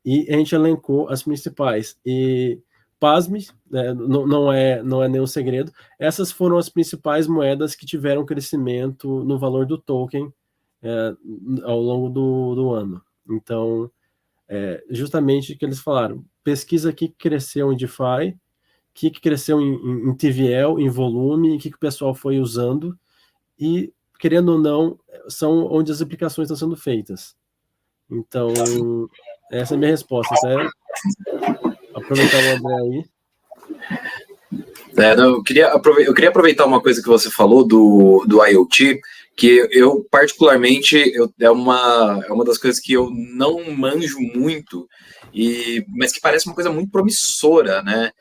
e a gente elencou as principais. E, pasme, não é nenhum segredo, essas foram as principais moedas que tiveram crescimento no valor do token ao longo do ano. Então, justamente o que eles falaram, pesquisa aqui que cresceu em DeFi, que cresceu em TVL, em volume, o que o pessoal foi usando, e, querendo ou não, são onde as aplicações estão sendo feitas. Então, essa é a minha resposta. Até aproveitar o André aí. Eu queria aproveitar uma coisa que você falou do IoT, que eu particularmente, é uma das coisas que eu não manjo muito, mas que parece uma coisa muito promissora, né?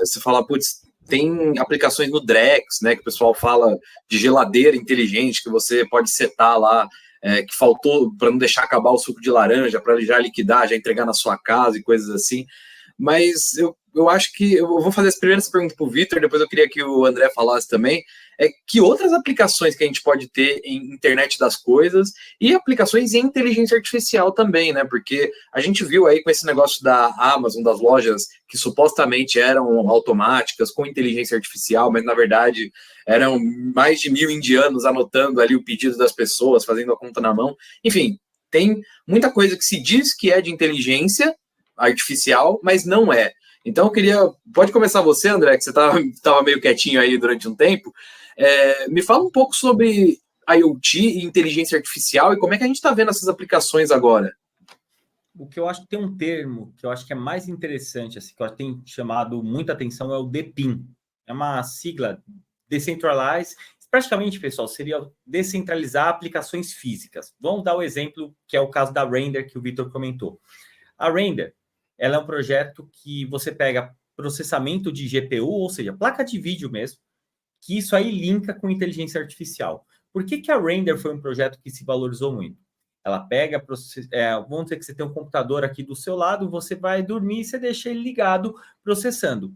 Você fala, putz, tem aplicações no Drex, né, que o pessoal fala de geladeira inteligente, que você pode setar lá, que faltou para não deixar acabar o suco de laranja, para ele já liquidar, já entregar na sua casa e coisas assim. Mas eu acho que eu vou fazer primeiro essa pergunta para o Victor, depois eu queria que o André falasse também, que outras aplicações que a gente pode ter em internet das coisas e aplicações em inteligência artificial também, né? Porque a gente viu aí com esse negócio da Amazon, das lojas que supostamente eram automáticas, com inteligência artificial, mas na verdade eram mais de 1.000 indianos anotando ali o pedido das pessoas, fazendo a conta na mão. Enfim, tem muita coisa que se diz que é de inteligência artificial, mas não é. Então eu queria... Pode começar você, André, que você estava meio quietinho aí durante um tempo. Me fala um pouco sobre IoT e inteligência artificial e como é que a gente está vendo essas aplicações agora. O que eu acho que tem um termo que eu acho que é mais interessante, assim, que eu tenho chamado muita atenção, é o DePIN. É uma sigla, Decentralized. Praticamente, pessoal, seria descentralizar aplicações físicas. Vamos dar o exemplo, que é o caso da Render, que o Victor comentou. A Render, ela é um projeto que você pega processamento de GPU, ou seja, placa de vídeo mesmo, que isso aí linka com inteligência artificial. Por que a Render foi um projeto que se valorizou muito? Ela pega, vamos dizer que você tem um computador aqui do seu lado, você vai dormir e você deixa ele ligado, processando.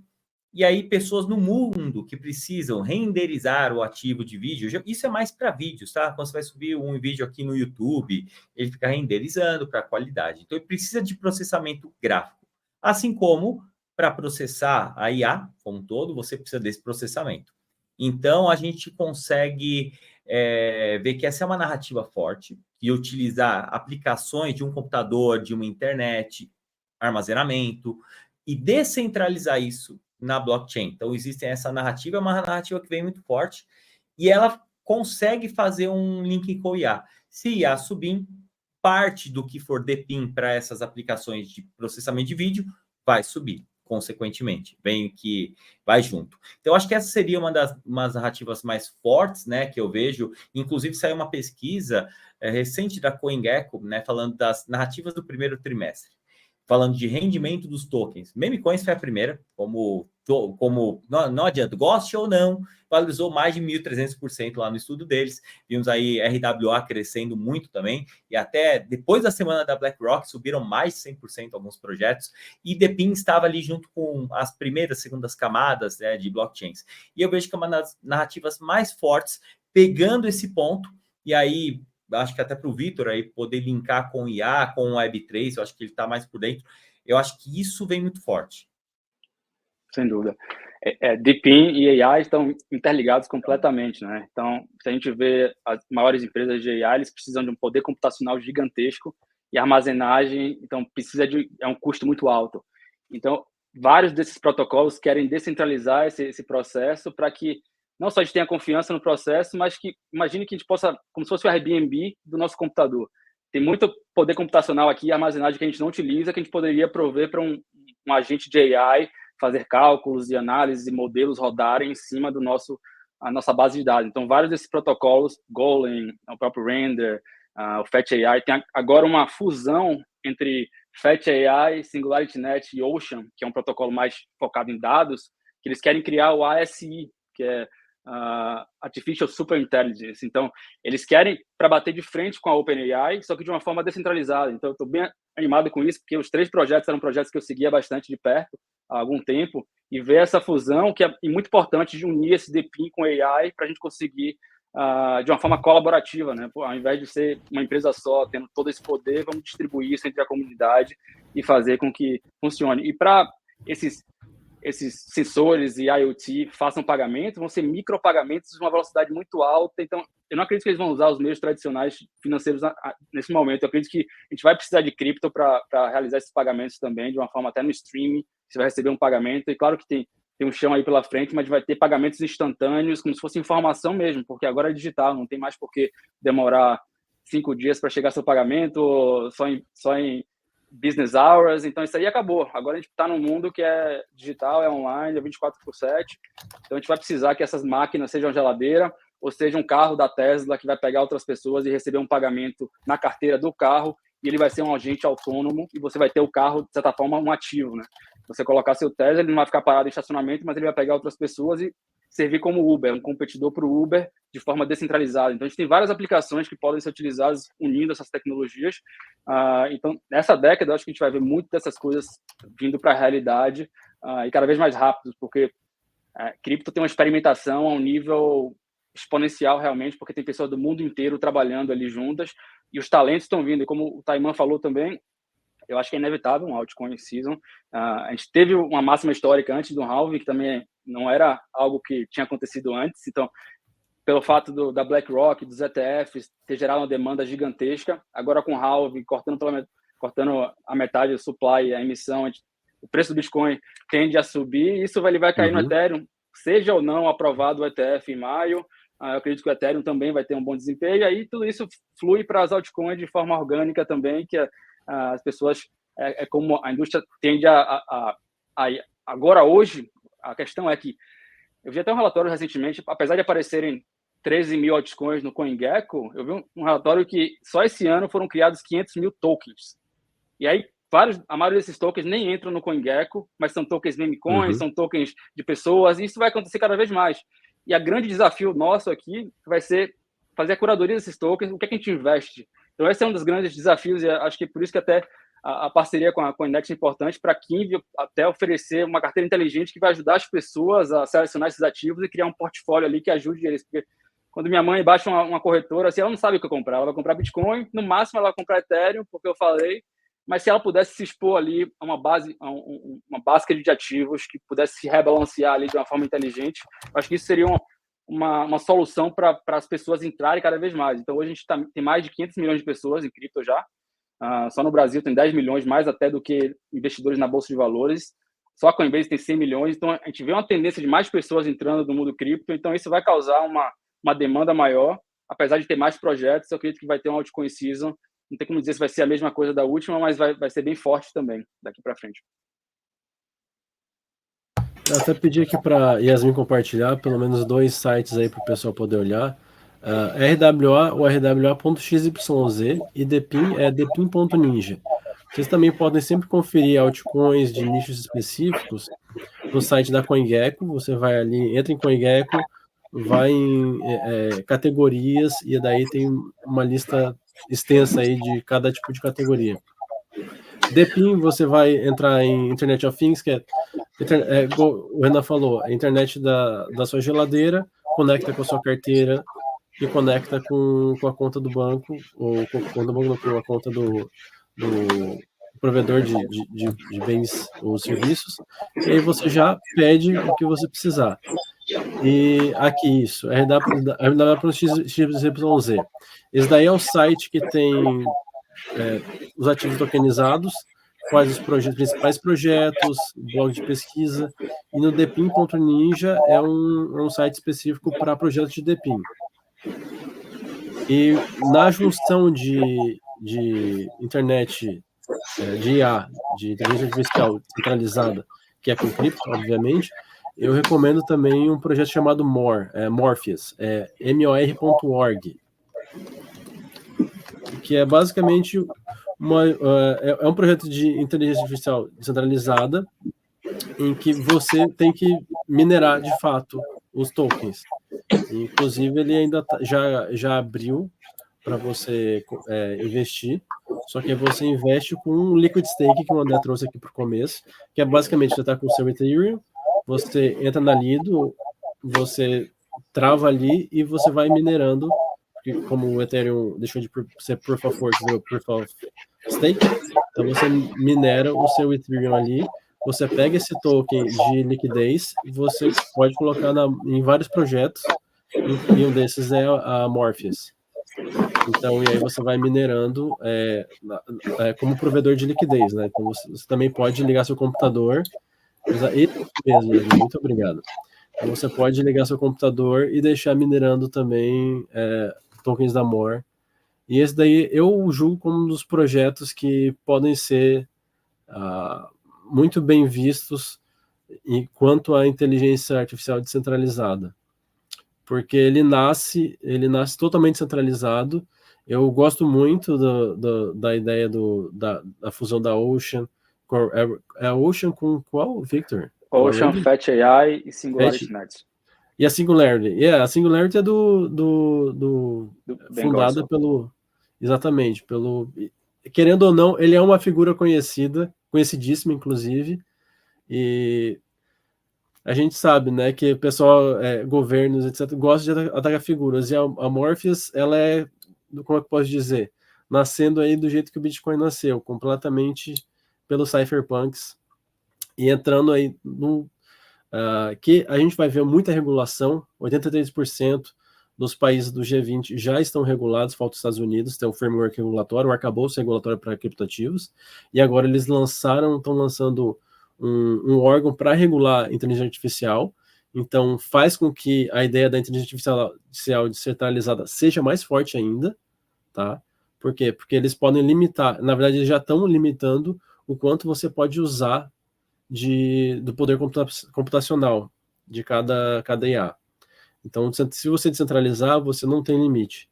E aí, pessoas no mundo que precisam renderizar o ativo de vídeo, isso é mais para vídeos, tá? Quando você vai subir um vídeo aqui no YouTube, ele fica renderizando para qualidade. Então, ele precisa de processamento gráfico. Assim como, para processar a IA como um todo, você precisa desse processamento. Então, a gente consegue ver que essa é uma narrativa forte, que utilizar aplicações de um computador, de uma internet, armazenamento, e descentralizar isso na blockchain. Então, existe essa narrativa, é uma narrativa que vem muito forte, e ela consegue fazer um link com o IA. Se IA subir, parte do que for DePIN para essas aplicações de processamento de vídeo vai subir. consequentemente, vem que vai junto. Então, acho que essa seria umas narrativas mais fortes, né, que eu vejo. Inclusive, saiu uma pesquisa recente da CoinGecko, né, falando das narrativas do primeiro trimestre, falando de rendimento dos tokens. Memecoins foi a primeira, como não adianta, goste ou não, valorizou mais de 1.300% lá no estudo deles. Vimos aí RWA crescendo muito também, e até depois da semana da BlackRock subiram mais de 100% alguns projetos, e DePIN estava ali junto com as primeiras, segundas camadas, né, de blockchains. E eu vejo que é uma das narrativas mais fortes, pegando esse ponto, e aí acho que até para o Vitor aí poder linkar com o IA, com o Web3, eu acho que ele está mais por dentro. Eu acho que isso vem muito forte. Sem dúvida. DePIN e AI estão interligados completamente, né? Então, se a gente vê as maiores empresas de AI, eles precisam de um poder computacional gigantesco e armazenagem, então é um custo muito alto. Então, vários desses protocolos querem descentralizar esse processo para que não só a gente tenha confiança no processo, mas que imagine que a gente possa, como se fosse o Airbnb do nosso computador. Tem muito poder computacional aqui, armazenagem que a gente não utiliza, que a gente poderia prover para um agente de AI fazer cálculos e análises e modelos rodarem em cima a nossa base de dados. Então, vários desses protocolos, Golem, o próprio Render, o FetchAI, tem agora uma fusão entre FetchAI, SingularityNet e Ocean, que é um protocolo mais focado em dados, que eles querem criar o ASI, que é Artificial Super Intelligence. Então, eles querem para bater de frente com a OpenAI, só que de uma forma descentralizada. Então, eu estou bem animado com isso, porque os 3 projetos eram projetos que eu seguia bastante de perto há algum tempo, e ver essa fusão, que é muito importante de unir esse DePIN com AI para a gente conseguir, de uma forma colaborativa, né? Ao invés de ser uma empresa só, tendo todo esse poder, vamos distribuir isso entre a comunidade e fazer com que funcione. E para esses sensores e IoT façam pagamento, vão ser micropagamentos de uma velocidade muito alta. Então, eu não acredito que eles vão usar os meios tradicionais financeiros nesse momento. Eu acredito que a gente vai precisar de cripto para realizar esses pagamentos também, de uma forma até no streaming. Você vai receber um pagamento, e claro que tem um chão aí pela frente, mas vai ter pagamentos instantâneos, como se fosse informação mesmo, porque agora é digital, não tem mais por que demorar 5 dias para chegar seu pagamento, ou só em business hours. Então isso aí acabou. Agora a gente está num mundo que é digital, é online, é 24/7. Então a gente vai precisar que essas máquinas sejam geladeira ou seja um carro da Tesla que vai pegar outras pessoas e receber um pagamento na carteira do carro, e ele vai ser um agente autônomo, e você vai ter o carro, de certa forma, um ativo, né? Você colocar seu Tesla, ele não vai ficar parado em estacionamento, mas ele vai pegar outras pessoas e servir como Uber, um competidor para o Uber de forma descentralizada. Então, a gente tem várias aplicações que podem ser utilizadas unindo essas tecnologias. Então, nessa década, eu acho que a gente vai ver muito dessas coisas vindo para a realidade e cada vez mais rápido, porque cripto tem uma experimentação a um nível exponencial realmente, porque tem pessoas do mundo inteiro trabalhando ali juntas e os talentos estão vindo. E como o Taiman falou também, eu acho que é inevitável um altcoin season. A gente teve uma máxima histórica antes do halving, que também não era algo que tinha acontecido antes. Então, pelo fato da BlackRock, dos ETFs, ter gerado uma demanda gigantesca, agora com o halving, cortando a metade do supply e a emissão, o preço do Bitcoin tende a subir, e isso vai cair no Ethereum, seja ou não aprovado o ETF em maio. Eu acredito que o Ethereum também vai ter um bom desempenho, e aí tudo isso flui para as altcoins de forma orgânica também, que as pessoas, como a indústria tende agora, hoje, a questão é que eu vi até um relatório recentemente, apesar de aparecerem 13 mil altcoins no CoinGecko, eu vi um relatório que só esse ano foram criados 500 mil tokens. E aí, a maioria desses tokens nem entram no CoinGecko, mas são tokens memecoins, são tokens de pessoas, e isso vai acontecer cada vez mais. E o grande desafio nosso aqui vai ser fazer a curadoria desses tokens, o que é que a gente investe. Então, esse é um dos grandes desafios, e acho que por isso que até a parceria com a CoinEx é importante para quem até oferecer uma carteira inteligente que vai ajudar as pessoas a selecionar esses ativos e criar um portfólio ali que ajude eles. Porque quando minha mãe baixa uma corretora, assim, ela não sabe o que comprar. Ela vai comprar Bitcoin, no máximo ela vai comprar Ethereum, porque eu falei, mas se ela pudesse se expor ali a uma basket de ativos que pudesse se rebalancear ali de uma forma inteligente, acho que isso seria uma solução para as pessoas entrarem cada vez mais. Então, hoje a gente tem mais de 500 milhões de pessoas em cripto já. Só no Brasil tem 10 milhões, mais até do que investidores na Bolsa de Valores. Só a Coinbase tem 100 milhões. Então, a gente vê uma tendência de mais pessoas entrando no mundo cripto. Então, isso vai causar uma demanda maior. Apesar de ter mais projetos, eu acredito que vai ter um altcoin season. Não tem como dizer se vai ser a mesma coisa da última, mas vai ser bem forte também daqui para frente. Eu até pedi aqui para Yasmin compartilhar pelo menos 2 sites aí para o pessoal poder olhar. RWA, o rwa.xyz, e Depin é depin.ninja. Vocês também podem sempre conferir altcoins de nichos específicos no site da CoinGecko. Você vai ali, entra em CoinGecko, vai em categorias, e daí tem uma lista extensa aí de cada tipo de categoria. Depin, você vai entrar em Internet of Things, que é o Renan falou, a internet da sua geladeira, conecta com a sua carteira e conecta com a conta do banco, ou com a conta do provedor de bens ou serviços, e aí você já pede o que você precisar. E aqui isso, RW.xyz. Esse daí é o site que tem os ativos tokenizados, quais os principais projetos, blog de pesquisa, e no Depin.ninja é um site específico para projetos de Depin. E na junção de internet, de IA, de inteligência artificial centralizada, que é com cripto, obviamente, eu recomendo também um projeto chamado Morpheus, mor.org, que é basicamente é um projeto de inteligência artificial descentralizada em que você tem que minerar de fato os tokens. Inclusive, ele ainda já abriu para você investir, só que você investe com um liquid stake que o André trouxe aqui para o começo, que é basicamente você está com o seu Ethereum, você entra na Lido, você trava ali e você vai minerando, porque como o Ethereum deixou de ser Proof of Work, virou Proof of Stake, então você minera o seu Ethereum ali, você pega esse token de liquidez, você pode colocar em vários projetos, e um desses é a Morpheus. Então, e aí você vai minerando como provedor de liquidez, né? Então você também pode ligar seu computador, isso mesmo, muito obrigado. Então você pode ligar seu computador e deixar minerando também tokens da MOR. E esse daí eu julgo como um dos projetos que podem ser muito bem vistos quanto à inteligência artificial descentralizada, porque ele nasce totalmente centralizado. Eu gosto muito da ideia da fusão da Ocean. É a Ocean com qual, Victor? Ocean, Fat AI e Singularity Net. E a Singularity. A Singularity é fundada pelo... Exatamente. Querendo ou não, ele é uma figura conhecidíssima, inclusive, e a gente sabe, né, que o pessoal, governos, etc., gosta de atacar figuras, e a Morpheus, ela é, como é que eu posso dizer, nascendo aí do jeito que o Bitcoin nasceu, completamente pelos cypherpunks, e entrando aí que a gente vai ver muita regulação. 83% dos países do G20 já estão regulados, falta os Estados Unidos, tem um framework regulatório, um arcabouço regulatório para criptoativos, e agora eles estão lançando um órgão para regular a inteligência artificial. Então faz com que a ideia da inteligência artificial descentralizada seja mais forte ainda, tá? Por quê? Porque eles podem limitar, na verdade eles já estão limitando o quanto você pode usar do poder computacional de cada IA. Então, se você descentralizar, você não tem limite.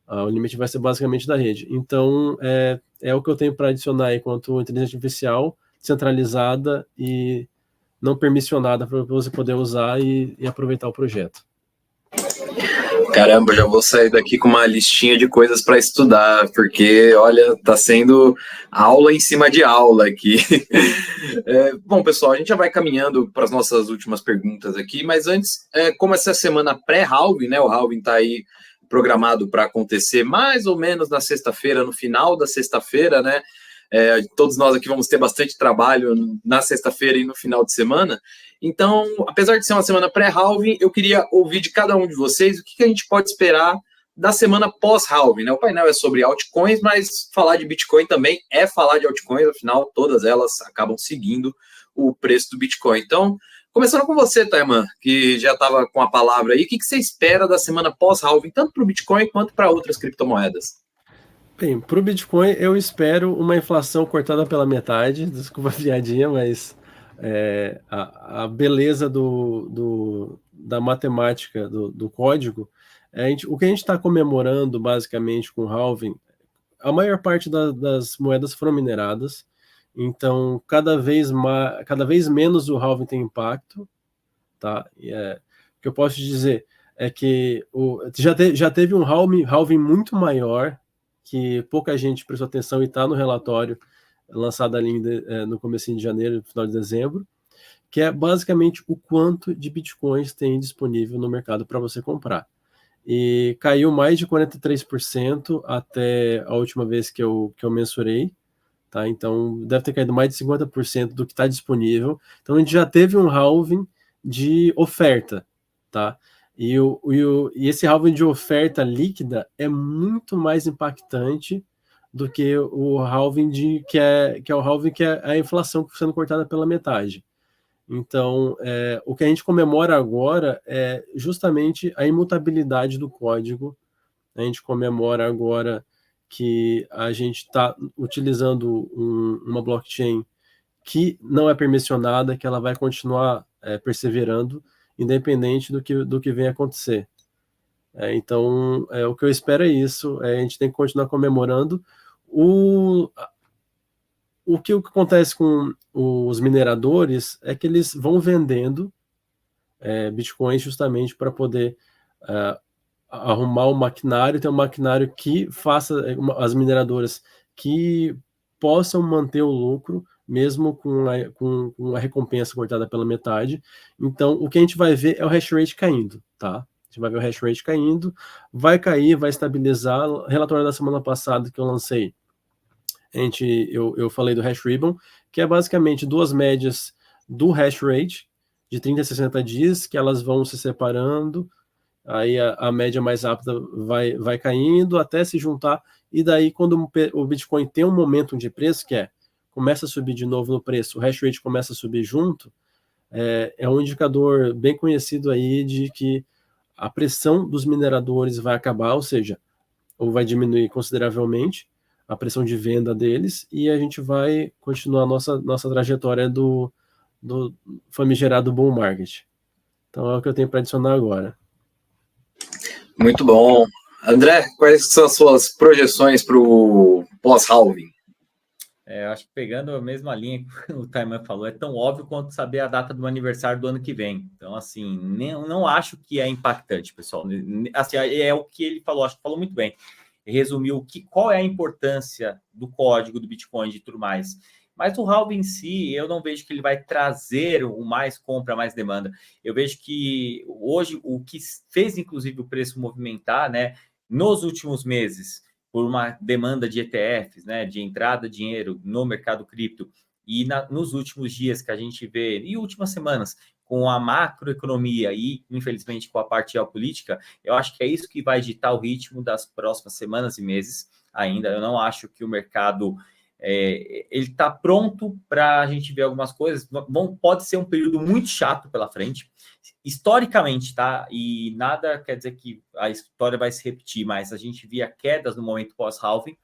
O limite vai ser basicamente da rede. Então, é o que eu tenho para adicionar aí quanto inteligência artificial centralizada e não permissionada para você poder usar e aproveitar o projeto. Caramba, já vou sair daqui com uma listinha de coisas para estudar, porque, olha, tá sendo aula em cima de aula aqui. Bom, pessoal, a gente já vai caminhando para as nossas últimas perguntas aqui, mas antes, como essa semana pré-halving, né, o halving tá aí programado para acontecer mais ou menos na sexta-feira, no final da sexta-feira, né? Todos nós aqui vamos ter bastante trabalho na sexta-feira e no final de semana. Então, apesar de ser uma semana pré-halving, eu queria ouvir de cada um de vocês o que a gente pode esperar da semana pós-halving, né? O painel é sobre altcoins, mas falar de Bitcoin também é falar de altcoins, afinal, todas elas acabam seguindo o preço do Bitcoin. Então, começando com você, Taiman, que já estava com a palavra aí, o que você espera da semana pós-halving, tanto para o Bitcoin quanto para outras criptomoedas? Bem, para o Bitcoin eu espero uma inflação cortada pela metade, desculpa a piadinha, mas a beleza da matemática do código, o que a gente está comemorando basicamente com o halving, a maior parte das moedas foram mineradas, então cada vez menos o halving tem impacto, tá? O que eu posso dizer é que já teve um halving muito maior, que pouca gente prestou atenção e está no relatório lançado ali no comecinho de janeiro, final de dezembro, que é basicamente o quanto de bitcoins tem disponível no mercado para você comprar. E caiu mais de 43% até a última vez que eu mensurei, tá? Então deve ter caído mais de 50% do que está disponível. Então a gente já teve um halving de oferta, tá? E esse halving de oferta líquida é muito mais impactante do que o halving que é o halving que é a inflação sendo cortada pela metade. Então, o que a gente comemora agora é justamente a imutabilidade do código. A gente comemora agora que a gente está utilizando uma blockchain que não é permissionada, que ela vai continuar perseverando, independente do que venha acontecer. Então, o que eu espero é isso. A gente tem que continuar comemorando. O que acontece com os mineradores é que eles vão vendendo bitcoins justamente para poder arrumar o maquinário, ter um maquinário que faça as mineradoras que possam manter o lucro, mesmo com a recompensa cortada pela metade. Então, o que a gente vai ver é o hash rate caindo, tá? A gente vai ver o hash rate caindo, vai cair, vai estabilizar. O relatório da semana passada que eu lancei, eu falei do hash ribbon, que é basicamente duas médias do hash rate de 30 a 60 dias, que elas vão se separando, aí a média mais rápida vai caindo até se juntar, e daí quando o Bitcoin tem um momento de preço, começa a subir de novo no preço, o hash rate começa a subir junto, é um indicador bem conhecido aí de que a pressão dos mineradores vai acabar, ou vai diminuir consideravelmente, a pressão de venda deles, e a gente vai continuar a nossa trajetória do famigerado bull market. Então é o que eu tenho para adicionar agora. Muito bom. André, quais são as suas projeções para o pós-halving? Acho que pegando a mesma linha que o Taiman falou, é tão óbvio quanto saber a data do aniversário do ano que vem. Então, assim, não acho que é impactante, pessoal. Assim, é o que ele falou, acho que falou muito bem. Resumiu qual é a importância do código do Bitcoin e tudo mais. Mas o halving em si, eu não vejo que ele vai trazer o mais compra, mais demanda. Eu vejo que hoje o que fez, inclusive, o preço movimentar, né, nos últimos meses, por uma demanda de ETFs, né, de entrada de dinheiro no mercado cripto, e nos últimos dias que a gente vê, e últimas semanas, com a macroeconomia e, infelizmente, com a parte geopolítica, eu acho que é isso que vai ditar o ritmo das próximas semanas e meses ainda. Eu não acho que o mercado ele está pronto para a gente ver algumas coisas. Pode ser um período muito chato pela frente, historicamente, tá? E nada quer dizer que a história vai se repetir, mas a gente via quedas no momento pós-halving.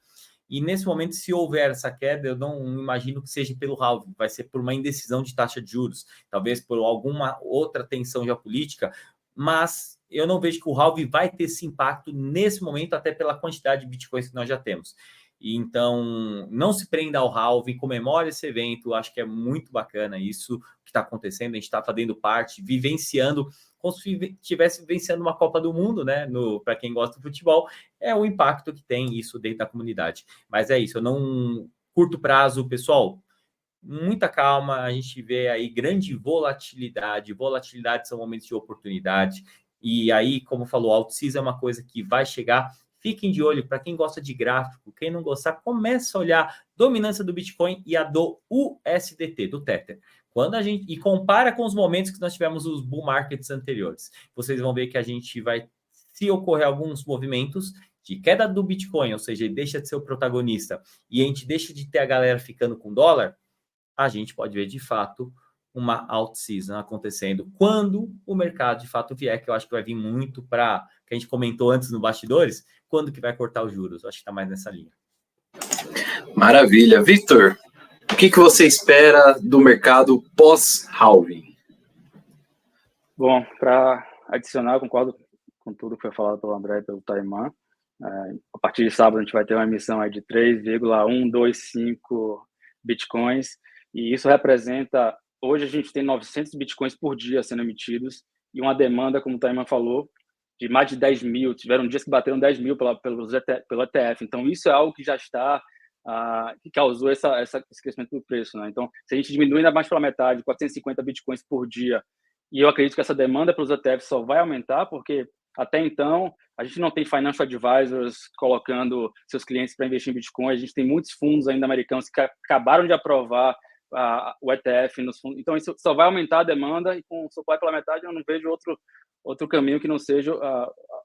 E nesse momento, se houver essa queda, eu não imagino que seja pelo halving, vai ser por uma indecisão de taxa de juros, talvez por alguma outra tensão geopolítica, mas eu não vejo que o halving vai ter esse impacto nesse momento, até pela quantidade de bitcoins que nós já temos. E então, não se prenda ao halving, comemore esse evento, acho que é muito bacana isso que está acontecendo, a gente está fazendo parte, vivenciando, como se estivesse vivenciando uma Copa do Mundo, né? Para quem gosta do futebol, é o impacto que tem isso dentro da comunidade. Mas é isso, eu não curto prazo, pessoal, muita calma, a gente vê aí grande volatilidade são momentos de oportunidade, e aí, como falou, alt-season é uma coisa que vai chegar. Fiquem de olho, para quem gosta de gráfico, quem não gostar, começa a olhar a dominância do Bitcoin e a do USDT, do Tether. E compara com os momentos que nós tivemos os bull markets anteriores. Vocês vão ver que a gente vai, se ocorrer alguns movimentos de queda do Bitcoin, ou seja, ele deixa de ser o protagonista e a gente deixa de ter a galera ficando com dólar, a gente pode ver de fato uma alt-season acontecendo quando o mercado de fato vier, que eu acho que vai vir muito para, que a gente comentou antes no bastidores, quando que vai cortar os juros. Eu acho que está mais nessa linha. Maravilha. Victor, o que você espera do mercado pós-halving? Bom, para adicionar, eu concordo com tudo que foi falado pelo André e pelo Taiman. A partir de sábado, a gente vai ter uma emissão aí de 3,125 bitcoins, e isso representa, hoje a gente tem 900 bitcoins por dia sendo emitidos, e uma demanda, como o Taiman falou, de mais de 10 mil. Tiveram dias que bateram 10 mil pelo ETF. Então, isso é algo que já está, que causou esse crescimento do preço, né? Então, se a gente diminuir ainda mais pela metade, 450 bitcoins por dia, e eu acredito que essa demanda pelos ETFs só vai aumentar, porque até então a gente não tem financial advisors colocando seus clientes para investir em Bitcoin. A gente tem muitos fundos ainda americanos que acabaram de aprovar o ETF nos fundos. Então, isso só vai aumentar a demanda, e com o supply pela metade eu não vejo outro caminho que não seja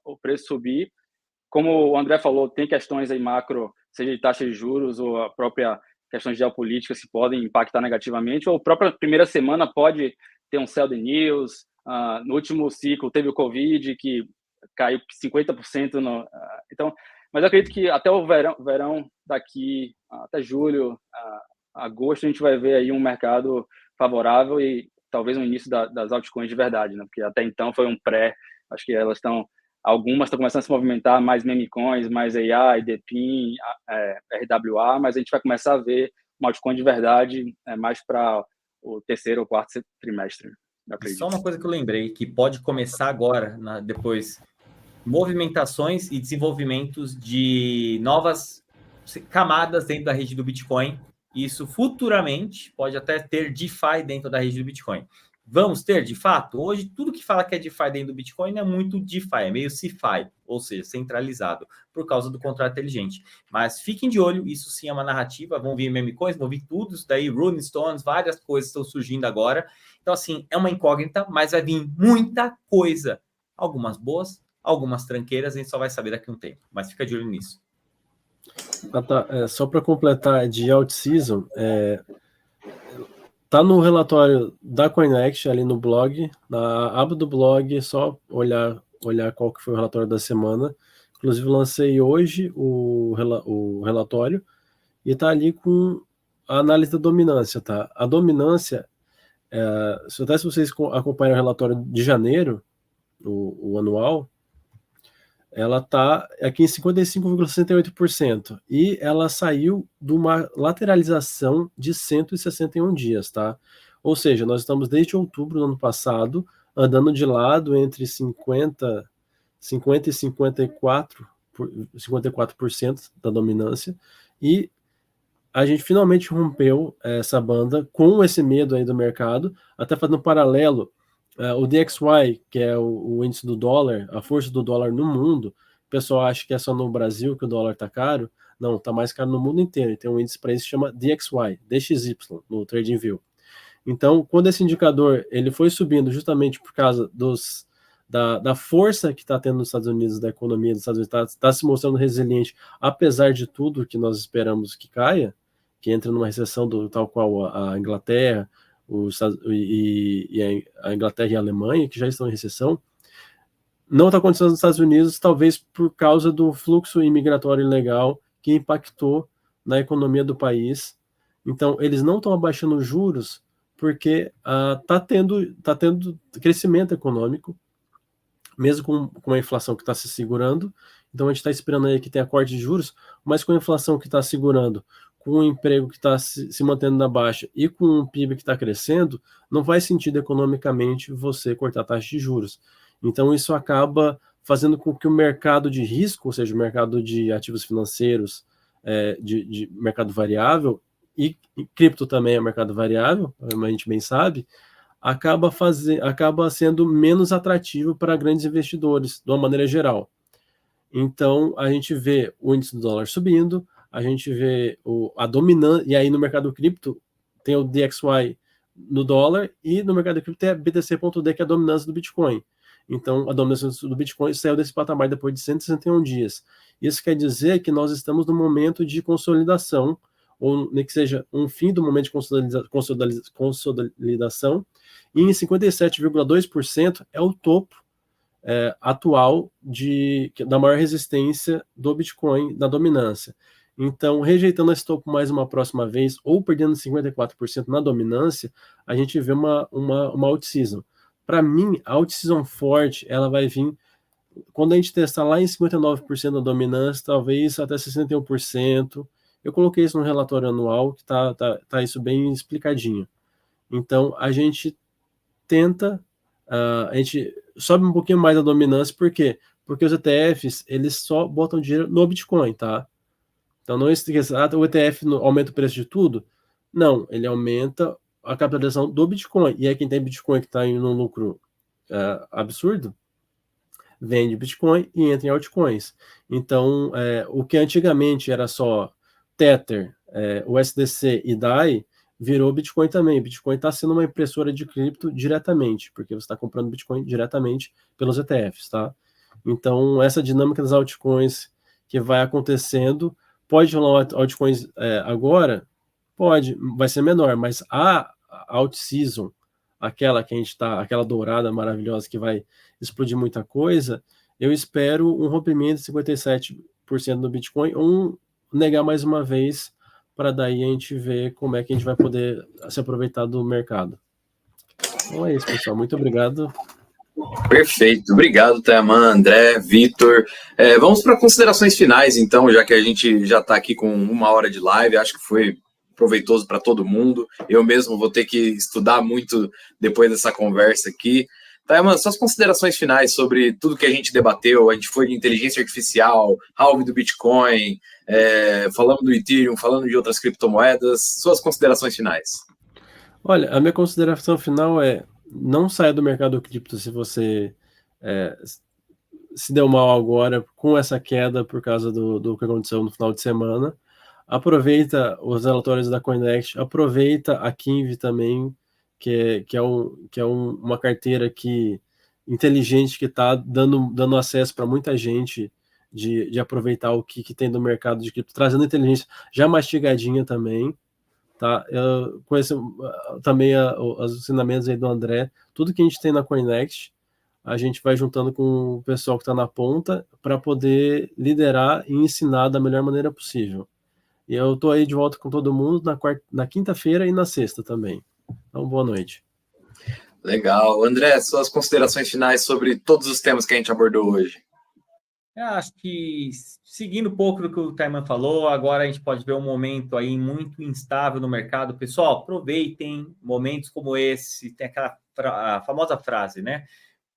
o preço subir. Como o André falou, tem questões aí macro, seja de taxa de juros ou a própria questões geopolíticas que podem impactar negativamente, ou a própria primeira semana pode ter um sell the news. No último ciclo teve o Covid, que caiu 50%. Então, mas eu acredito que até o verão daqui, até julho, agosto, a gente vai ver aí um mercado favorável e talvez um início das altcoins de verdade, né? Porque até então foi um pré, acho que algumas estão começando a se movimentar, mais meme coins, mais AI, DePIN, RWA, mas a gente vai começar a ver uma altcoin de verdade mais para o terceiro ou quarto trimestre. Só uma coisa que eu lembrei, que pode começar agora, depois, movimentações e desenvolvimentos de novas camadas dentro da rede do Bitcoin. Isso futuramente pode até ter DeFi dentro da rede do Bitcoin. Vamos ter, de fato? Hoje, tudo que fala que é DeFi dentro do Bitcoin não é muito DeFi, é meio CeFi, ou seja, centralizado, por causa do contrato inteligente. Mas fiquem de olho, isso sim é uma narrativa, vão vir meme coins, vão vir tudo, isso daí, Rune Stones, várias coisas estão surgindo agora. Então, assim, é uma incógnita, mas vai vir muita coisa. Algumas boas, algumas tranqueiras, a gente só vai saber daqui a um tempo. Mas fica de olho nisso. Só para completar, de out-season, tá no relatório da Coinext, ali no blog, na aba do blog, é só olhar qual que foi o relatório da semana. Inclusive, lancei hoje o relatório, e tá ali com a análise da dominância, tá? A dominância, se vocês acompanham o relatório de janeiro, o anual, ela está aqui em 55,68%, e ela saiu de uma lateralização de 161 dias, tá? Ou seja, nós estamos desde outubro do ano passado andando de lado entre 50 e 54% da dominância, e a gente finalmente rompeu essa banda com esse medo aí do mercado, até fazendo um paralelo. O DXY, que é o índice do dólar, a força do dólar no mundo, o pessoal acha que é só no Brasil que o dólar está caro. Não, está mais caro no mundo inteiro. Tem um índice para isso que chama DXY, DXY, no TradingView. Então, quando esse indicador ele foi subindo justamente por causa da força que está tendo nos Estados Unidos, da economia dos Estados Unidos, está se mostrando resiliente, apesar de tudo que nós esperamos que caia, que entre numa recessão tal qual a Inglaterra, a Inglaterra e a Alemanha, que já estão em recessão, não está acontecendo nos Estados Unidos, talvez por causa do fluxo imigratório ilegal que impactou na economia do país. Então, eles não estão abaixando os juros porque está tendo crescimento econômico, mesmo com a inflação que está se segurando. Então, a gente está esperando aí que tenha corte de juros, mas com a inflação que está segurando, com o emprego que está se mantendo na baixa e com o PIB que está crescendo, não faz sentido economicamente você cortar a taxa de juros. Então, isso acaba fazendo com que o mercado de risco, ou seja, o mercado de ativos financeiros, de mercado variável, e cripto também é mercado variável, como a gente bem sabe, acaba sendo menos atrativo para grandes investidores, de uma maneira geral. Então, a gente vê o índice do dólar subindo, a gente vê a dominância, e aí no mercado cripto tem o DXY no dólar, e no mercado cripto tem a BTC.D, que é a dominância do Bitcoin. Então, a dominância do Bitcoin saiu desse patamar depois de 161 dias. Isso quer dizer que nós estamos num momento de consolidação, ou nem que seja um fim do momento de consolidação, e em 57,2% é o topo atual da maior resistência do Bitcoin, da dominância. Então, rejeitando esse topo mais uma próxima vez, ou perdendo 54% na dominância, a gente vê uma out-season. Para mim, a out-season forte, ela vai vir quando a gente testar lá em 59% da dominância, talvez até 61%. Eu coloquei isso no relatório anual, que tá isso bem explicadinho. Então, a gente tenta, a gente sobe um pouquinho mais a dominância, por quê? Porque os ETFs, eles só botam dinheiro no Bitcoin, tá? Então, não esqueça, o ETF aumenta o preço de tudo? Não, ele aumenta a capitalização do Bitcoin. E aí quem tem Bitcoin que está em um lucro absurdo, vende Bitcoin e entra em altcoins. Então, o que antigamente era só Tether, USDC e DAI, virou Bitcoin também. Bitcoin está sendo uma impressora de cripto diretamente, porque você está comprando Bitcoin diretamente pelos ETFs, tá? Então, essa dinâmica das altcoins que vai acontecendo, pode rolar altcoins agora? Pode, vai ser menor, mas a out-season, aquela que a gente está, aquela dourada maravilhosa que vai explodir muita coisa, eu espero um rompimento de 57% do Bitcoin, ou negar mais uma vez, para daí a gente ver como é que a gente vai poder se aproveitar do mercado. Então é isso, pessoal. Muito obrigado. Perfeito. Obrigado, Tayaman, André, Vitor. Vamos para considerações finais, então, já que a gente já está aqui com 1 hora de live. Acho que foi proveitoso para todo mundo. Eu mesmo vou ter que estudar muito depois dessa conversa aqui. Tayaman, suas considerações finais sobre tudo que a gente debateu. A gente foi de inteligência artificial, halving do Bitcoin, falando do Ethereum, falando de outras criptomoedas. Suas considerações finais. Olha, a minha consideração final é: não saia do mercado cripto se você se deu mal agora com essa queda por causa do que aconteceu no final de semana. Aproveita os relatórios da CoinExt, aproveita a Kinvi também, que é uma carteira inteligente que está dando acesso para muita gente de aproveitar o que tem no mercado de cripto, trazendo inteligência já mastigadinha também. Tá? Eu conheço também os ensinamentos aí do André, tudo que a gente tem na CoinExt, a gente vai juntando com o pessoal que está na ponta para poder liderar e ensinar da melhor maneira possível. E eu estou aí de volta com todo mundo na quinta-feira e na sexta também. Então, boa noite. Legal. André, suas considerações finais sobre todos os temas que a gente abordou hoje. Eu acho que, seguindo um pouco do que o Tayaman falou, agora a gente pode ver um momento aí muito instável no mercado. Pessoal, aproveitem momentos como esse. Tem a famosa frase, né?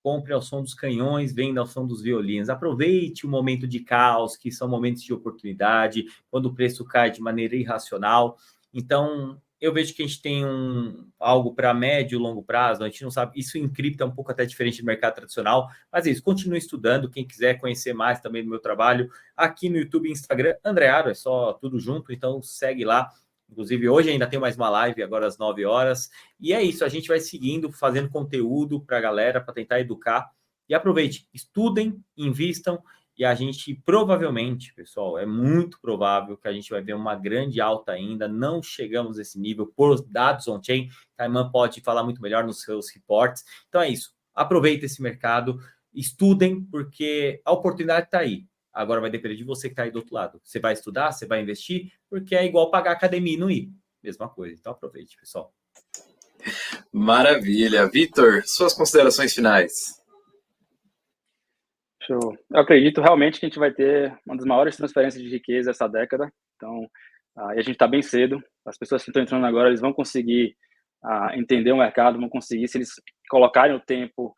Compre ao som dos canhões, venda ao som dos violinos. Aproveite o momento de caos, que são momentos de oportunidade, quando o preço cai de maneira irracional. Então, eu vejo que a gente tem algo para médio e longo prazo, a gente não sabe, isso em cripto é um pouco até diferente do mercado tradicional, mas é isso, continue estudando, quem quiser conhecer mais também do meu trabalho, aqui no YouTube e Instagram, André Aro, é só tudo junto, então segue lá. Inclusive, hoje ainda tem mais uma live, agora às 9 horas. E é isso, a gente vai seguindo, fazendo conteúdo para a galera, para tentar educar. E aproveite, estudem, invistam, e a gente provavelmente, pessoal, é muito provável que a gente vai ver uma grande alta ainda. Não chegamos a esse nível por dados on-chain. Tayaman pode falar muito melhor nos seus reports. Então é isso, aproveite esse mercado, estudem, porque a oportunidade está aí. Agora vai depender de você que está aí do outro lado. Você vai estudar, você vai investir, porque é igual pagar academia e não ir. Mesma coisa. Então aproveite, pessoal. Maravilha. Vitor, suas considerações finais. Show. Eu acredito realmente que a gente vai ter uma das maiores transferências de riqueza essa década. Então, e a gente está bem cedo. As pessoas que estão entrando agora, eles vão conseguir entender o mercado, vão conseguir, se eles colocarem o tempo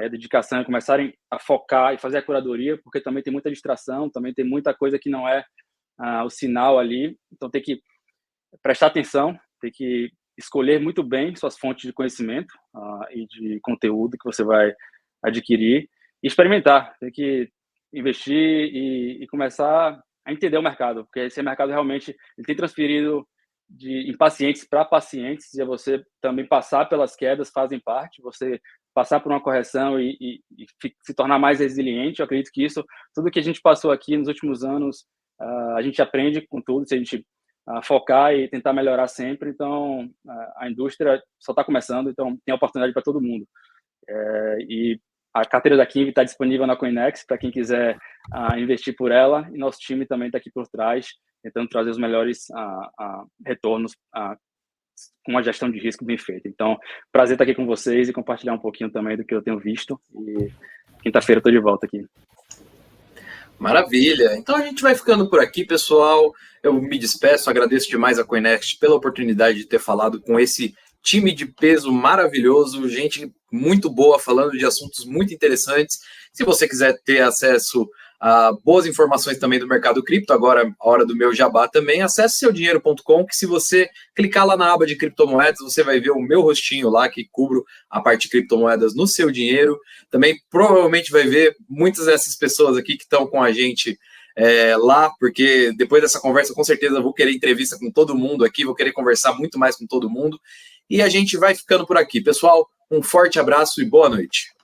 e a dedicação, começarem a focar e fazer a curadoria, porque também tem muita distração, também tem muita coisa que não é o sinal ali. Então, tem que prestar atenção, tem que escolher muito bem suas fontes de conhecimento e de conteúdo que você vai adquirir e experimentar. Tem que investir e começar a entender o mercado, porque esse mercado realmente ele tem transferido de impacientes para pacientes, e você também passar pelas quedas fazem parte, você passar por uma correção e se tornar mais resiliente. Eu acredito que isso, tudo que a gente passou aqui nos últimos anos, a gente aprende com tudo, se a gente focar e tentar melhorar sempre. Então, a indústria só está começando, então tem oportunidade para todo mundo. E a carteira da Kinvi está disponível na CoinEx para quem quiser investir por ela, e nosso time também está aqui por trás tentando trazer os melhores retornos com uma gestão de risco bem feita. Então, prazer estar aqui com vocês e compartilhar um pouquinho também do que eu tenho visto. E quinta-feira eu estou de volta aqui. Maravilha. Então a gente vai ficando por aqui, pessoal. Eu me despeço, agradeço demais a Coinext pela oportunidade de ter falado com esse time de peso maravilhoso, gente muito boa, falando de assuntos muito interessantes. Se você quiser ter acesso a boas informações também do mercado cripto, agora a hora do meu jabá também, acesse seudinheiro.com, que se você clicar lá na aba de criptomoedas, você vai ver o meu rostinho lá, que cubro a parte de criptomoedas no Seu Dinheiro. Também provavelmente vai ver muitas dessas pessoas aqui que estão com a gente lá, porque depois dessa conversa, com certeza, eu vou querer entrevista com todo mundo aqui, vou querer conversar muito mais com todo mundo. E a gente vai ficando por aqui. Pessoal, um forte abraço e boa noite.